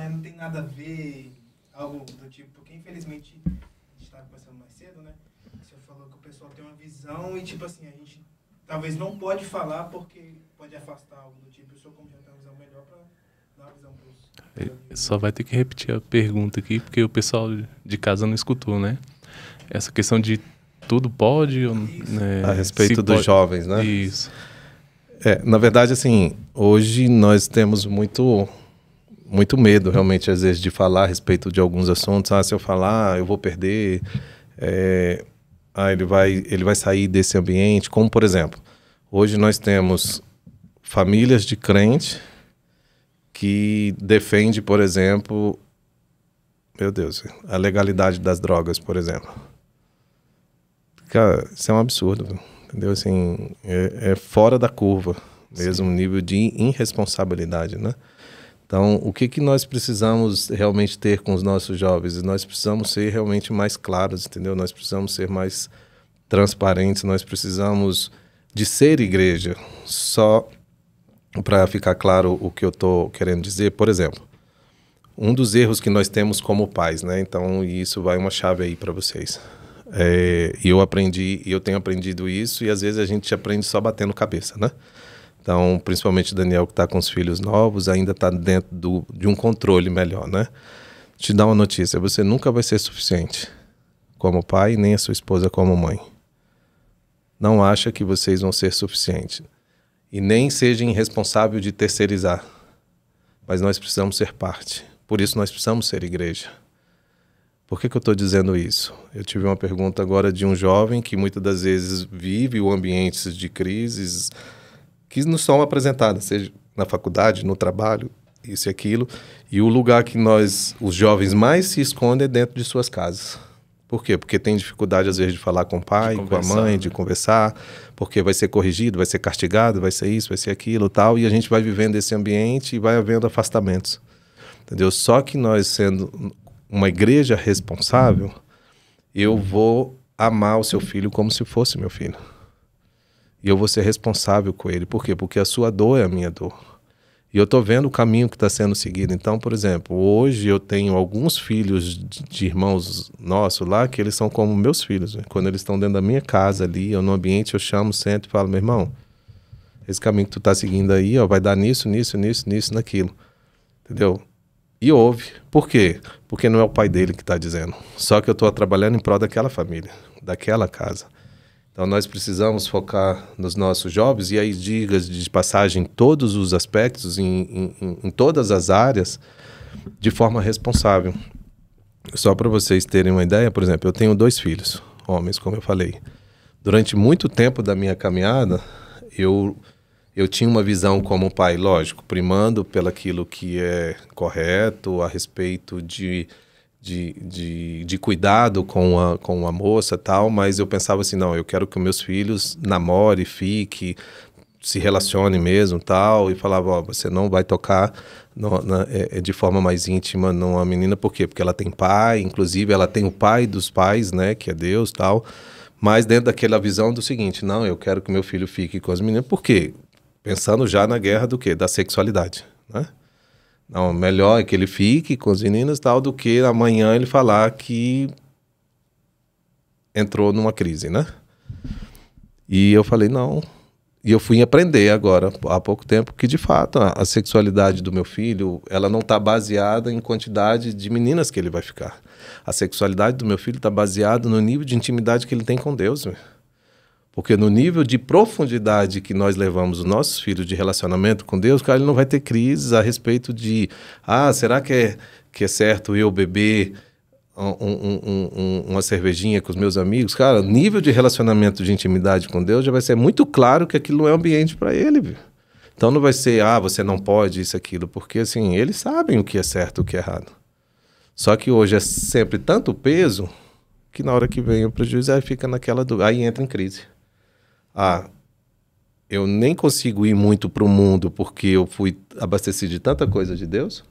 não tem nada a ver, algo do tipo, porque infelizmente a gente estava conversando mais cedo, né? O senhor falou que o pessoal tem uma visão e tipo assim, a gente talvez não pode falar porque pode afastar algo do tipo. O senhor como já tem uma visão melhor para dar uma visão para os... Só vai ter que repetir a pergunta aqui, porque o pessoal de casa não escutou, né? Essa questão de tudo pode... Né, a respeito dos jovens, né? Isso. Na verdade, assim, hoje nós temos muito medo, realmente, às vezes, de falar a respeito de alguns assuntos. Se eu falar, eu vou perder. Ele vai sair desse ambiente. Como, por exemplo, hoje nós temos famílias de crente que defende, por exemplo, meu Deus, a legalidade das drogas, por exemplo. Cara, isso é um absurdo, entendeu? Assim, é fora da curva mesmo, um nível de irresponsabilidade, né? Então, o que nós precisamos realmente ter com os nossos jovens? Nós precisamos ser realmente mais claros, entendeu? Nós precisamos ser mais transparentes, nós precisamos de ser igreja. Só para ficar claro o que eu estou querendo dizer, por exemplo, um dos erros que nós temos como pais, né? Então, isso vai uma chave aí para vocês. E eu tenho aprendido isso, e às vezes a gente aprende só batendo cabeça, né? Então, principalmente o Daniel, que está com os filhos novos, ainda está dentro de um controle melhor, né? Te dar uma notícia: você nunca vai ser suficiente como pai, nem a sua esposa como mãe. Não acha que vocês vão ser suficientes. E nem seja irresponsável de terceirizar. Mas nós precisamos ser parte. Por isso nós precisamos ser igreja. Por que eu estou dizendo isso? Eu tive uma pergunta agora de um jovem que muitas das vezes vive o ambientes de crises que nos são apresentadas, seja na faculdade, no trabalho, isso e aquilo. E o lugar que os jovens mais se escondem é dentro de suas casas. Por quê? Porque tem dificuldade, às vezes, de falar com o pai, com a mãe, de conversar, porque vai ser corrigido, vai ser castigado, vai ser isso, vai ser aquilo, tal, e a gente vai vivendo esse ambiente e vai havendo afastamentos. Entendeu? Só que nós, sendo uma igreja responsável, eu vou amar o seu filho como se fosse meu filho. E eu vou ser responsável com ele. Por quê? Porque a sua dor é a minha dor. E eu estou vendo o caminho que está sendo seguido. Então, por exemplo, hoje eu tenho alguns filhos de irmãos nossos lá que eles são como meus filhos. Né? Quando eles estão dentro da minha casa ali, ou no ambiente, eu chamo, sento e falo: meu irmão, esse caminho que tu está seguindo aí, ó, vai dar nisso, naquilo. Entendeu? E ouve. Por quê? Porque não é o pai dele que está dizendo. Só que eu estou trabalhando em prol daquela família, daquela casa. Então, nós precisamos focar nos nossos jovens, e aí, digas de passagem, em todos os aspectos, em todas as áreas, de forma responsável. Só para vocês terem uma ideia, por exemplo, eu tenho 2 filhos, homens, como eu falei. Durante muito tempo da minha caminhada, eu tinha uma visão como pai, lógico, primando pelaquilo que é correto, a respeito de cuidado com a moça e tal, mas eu pensava assim: não, eu quero que meus filhos namorem, fiquem, se relacionem mesmo tal, e falava: ó, você não vai tocar de forma mais íntima numa menina. Por quê? Porque ela tem pai, inclusive ela tem o pai dos pais, né, que é Deus tal, mas dentro daquela visão do seguinte: não, eu quero que meu filho fique com as meninas. Por quê? Pensando já na guerra do quê? Da sexualidade, né? Não, melhor é que ele fique com as meninas tal, do que amanhã ele falar que entrou numa crise, né? E eu falei: não. E eu fui aprender agora, há pouco tempo, que de fato a sexualidade do meu filho, ela não está baseada em quantidade de meninas que ele vai ficar. A sexualidade do meu filho está baseada no nível de intimidade que ele tem com Deus, né? Porque no nível de profundidade que nós levamos os nossos filhos de relacionamento com Deus, cara, ele não vai ter crises a respeito de: será que é certo eu beber uma cervejinha com os meus amigos? Cara, nível de relacionamento de intimidade com Deus já vai ser muito claro que aquilo não é ambiente para ele, viu? Então não vai ser: você não pode isso, aquilo, porque assim, eles sabem o que é certo e o que é errado. Só que hoje é sempre tanto peso que na hora que vem o prejuízo, aí fica naquela dúvida, aí entra em crise. Eu nem consigo ir muito para o mundo porque eu fui abastecido de tanta coisa de Deus,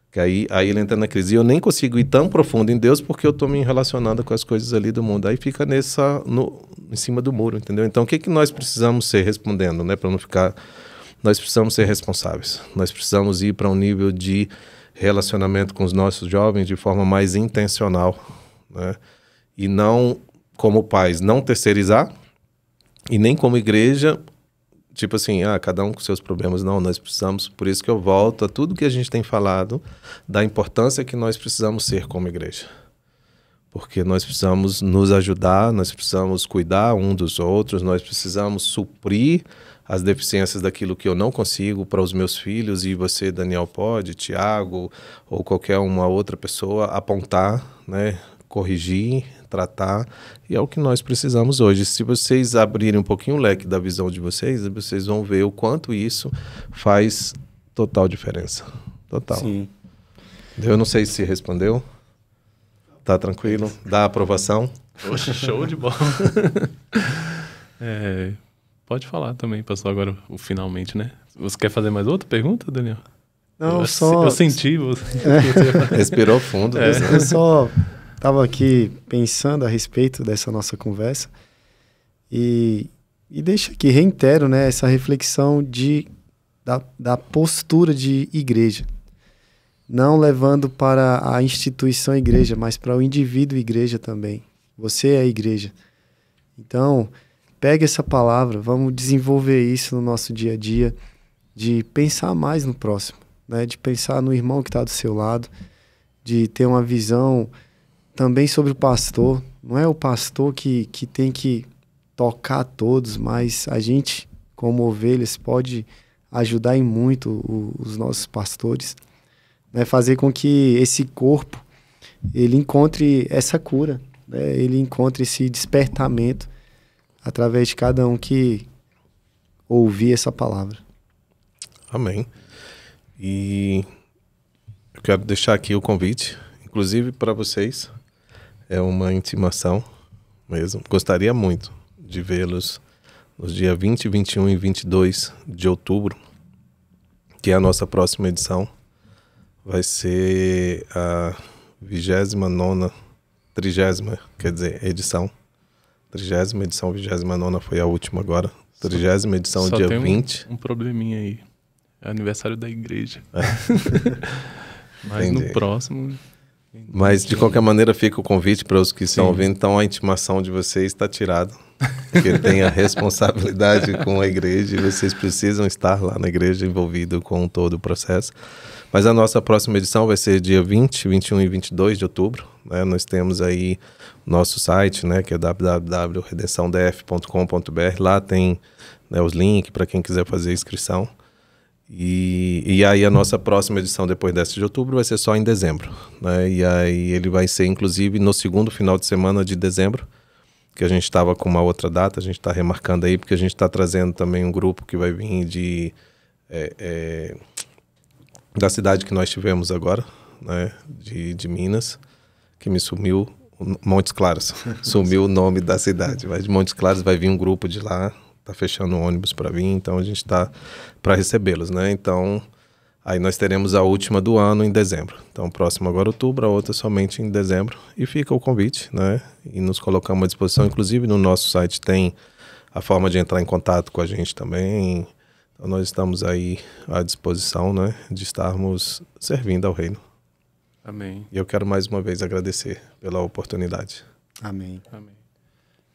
que aí ele entra na crise. E eu nem consigo ir tão profundo em Deus porque eu estou me relacionando com as coisas ali do mundo. Aí fica em cima do muro, entendeu? Então, o que nós precisamos ser, respondendo, né, para não ficar... Nós precisamos ser responsáveis. Nós precisamos ir para um nível de relacionamento com os nossos jovens de forma mais intencional, né? E não, como pais, não terceirizar, e nem como igreja, tipo assim, cada um com seus problemas. Não, nós precisamos, por isso que eu volto a tudo que a gente tem falado, da importância que nós precisamos ser como igreja. Porque nós precisamos nos ajudar, nós precisamos cuidar um dos outros, nós precisamos suprir as deficiências daquilo que eu não consigo para os meus filhos, e você, Daniel, pode, Tiago, ou qualquer uma outra pessoa, apontar, né, corrigir, tratar, e é o que nós precisamos hoje. Se vocês abrirem um pouquinho o leque da visão de vocês, vocês vão ver o quanto isso faz total diferença. Total. Sim. Eu não sei se respondeu. Tá tranquilo? Dá aprovação? Poxa, show de bola. Pode falar também, pastor, agora o finalmente, né? Você quer fazer mais outra pergunta, Daniel? Não, eu senti você. Respirou fundo. Eu só estava aqui pensando a respeito dessa nossa conversa e deixa aqui, reitero, né, essa reflexão da postura de igreja. Não levando para a instituição igreja, mas para o indivíduo igreja também. Você é a igreja. Então, pega essa palavra, vamos desenvolver isso no nosso dia a dia, de pensar mais no próximo, né? De pensar no irmão que está do seu lado, de ter uma visão também sobre o pastor. Não é o pastor que tem que tocar todos, mas a gente, como ovelhas, pode ajudar em muito os nossos pastores, né? Fazer com que esse corpo ele encontre essa cura, né? Ele encontre esse despertamento através de cada um que ouvir essa palavra. Amém. E eu quero deixar aqui o convite, inclusive para vocês. É uma intimação mesmo. Gostaria muito de vê-los nos dias 20, 21 e 22 de outubro, que é a nossa próxima edição. Vai ser a 29ª, 30ª, quer dizer, edição. 30ª edição, 29ª foi a última agora. 30ª edição, Só dia tem 20. um probleminha aí. É aniversário da igreja. Mas Entendi. no próximo... Mas, de qualquer maneira, fica o convite para os que estão ouvindo. Então, a intimação de vocês está tirada. Porque tem a responsabilidade com a igreja e vocês precisam estar lá na igreja envolvido com todo o processo. Mas a nossa próxima edição vai ser dia 20, 21 e 22 de outubro. Né? Nós temos aí o nosso site, né, que é www.redençãodf.com.br. Lá tem, né, os links para quem quiser fazer a inscrição. E aí a nossa próxima edição depois dessa de outubro vai ser só em dezembro, né? E aí ele vai ser inclusive no segundo final de semana de dezembro, que a gente estava com uma outra data, a gente está remarcando aí, porque a gente está trazendo também um grupo que vai vir da cidade que nós tivemos agora, né? De Minas, que me sumiu, Montes Claros, sumiu o nome da cidade, mas de Montes Claros vai vir um grupo de lá. Tá fechando o ônibus para vir, então a gente está para recebê-los, né? Então, aí nós teremos a última do ano em dezembro. Então, próximo agora outubro, a outra somente em dezembro. E fica o convite, né? E nos colocamos à disposição. Inclusive, no nosso site tem a forma de entrar em contato com a gente também. Então, nós estamos aí à disposição, né? De estarmos servindo ao reino. Amém. E eu quero mais uma vez agradecer pela oportunidade. Amém. Amém.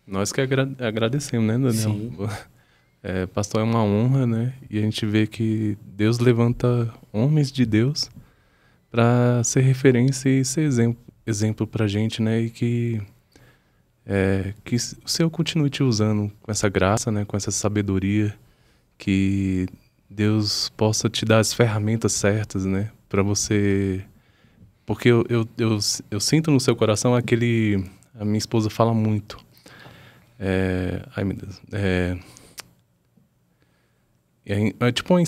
Nós que agradecemos, né, Daniel? Sim. Pastor, é uma honra, né? E a gente vê que Deus levanta homens de Deus para ser referência e ser exemplo para a gente, né? E que o Senhor continue te usando com essa graça, né? Com essa sabedoria, que Deus possa te dar as ferramentas certas, né? Para você... Porque eu sinto no seu coração aquele... A minha esposa fala muito... ai, meu Deus. É tipo uma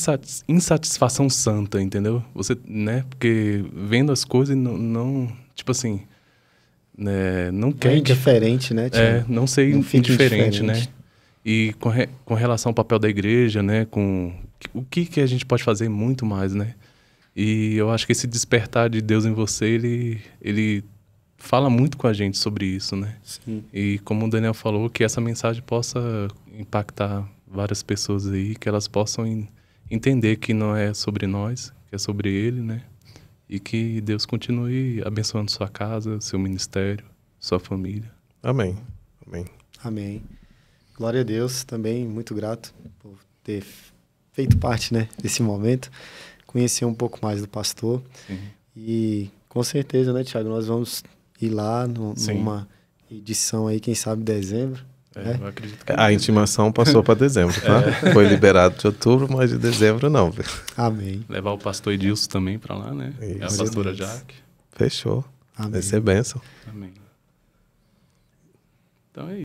insatisfação santa, entendeu? Você, né? Porque vendo as coisas, não tipo assim, né, não quer... É indiferente, né, Tiago? não ser indiferente, né? E com relação ao papel da igreja, né? Com o que a gente pode fazer muito mais, né? E eu acho que esse despertar de Deus em você, ele fala muito com a gente sobre isso, né? Sim. E como o Daniel falou, que essa mensagem possa impactar várias pessoas aí, que elas possam entender que não é sobre nós, que é sobre Ele, né? E que Deus continue abençoando sua casa, seu ministério, sua família. Amém. Amém. Amém. Glória a Deus, também muito grato por ter feito parte, né, desse momento, conhecer um pouco mais do pastor. Sim. E com certeza, né, Tiago, nós vamos ir lá numa edição aí, quem sabe dezembro. Né? Eu acredito que A intimação passou para dezembro, tá? Foi liberado de outubro, mas de dezembro não. Viu? Amém. levar o pastor Edilson também para lá, né? Isso. É a pastora Jaque. Fechou. Amém. Vai ser bênção. Amém. Então é isso.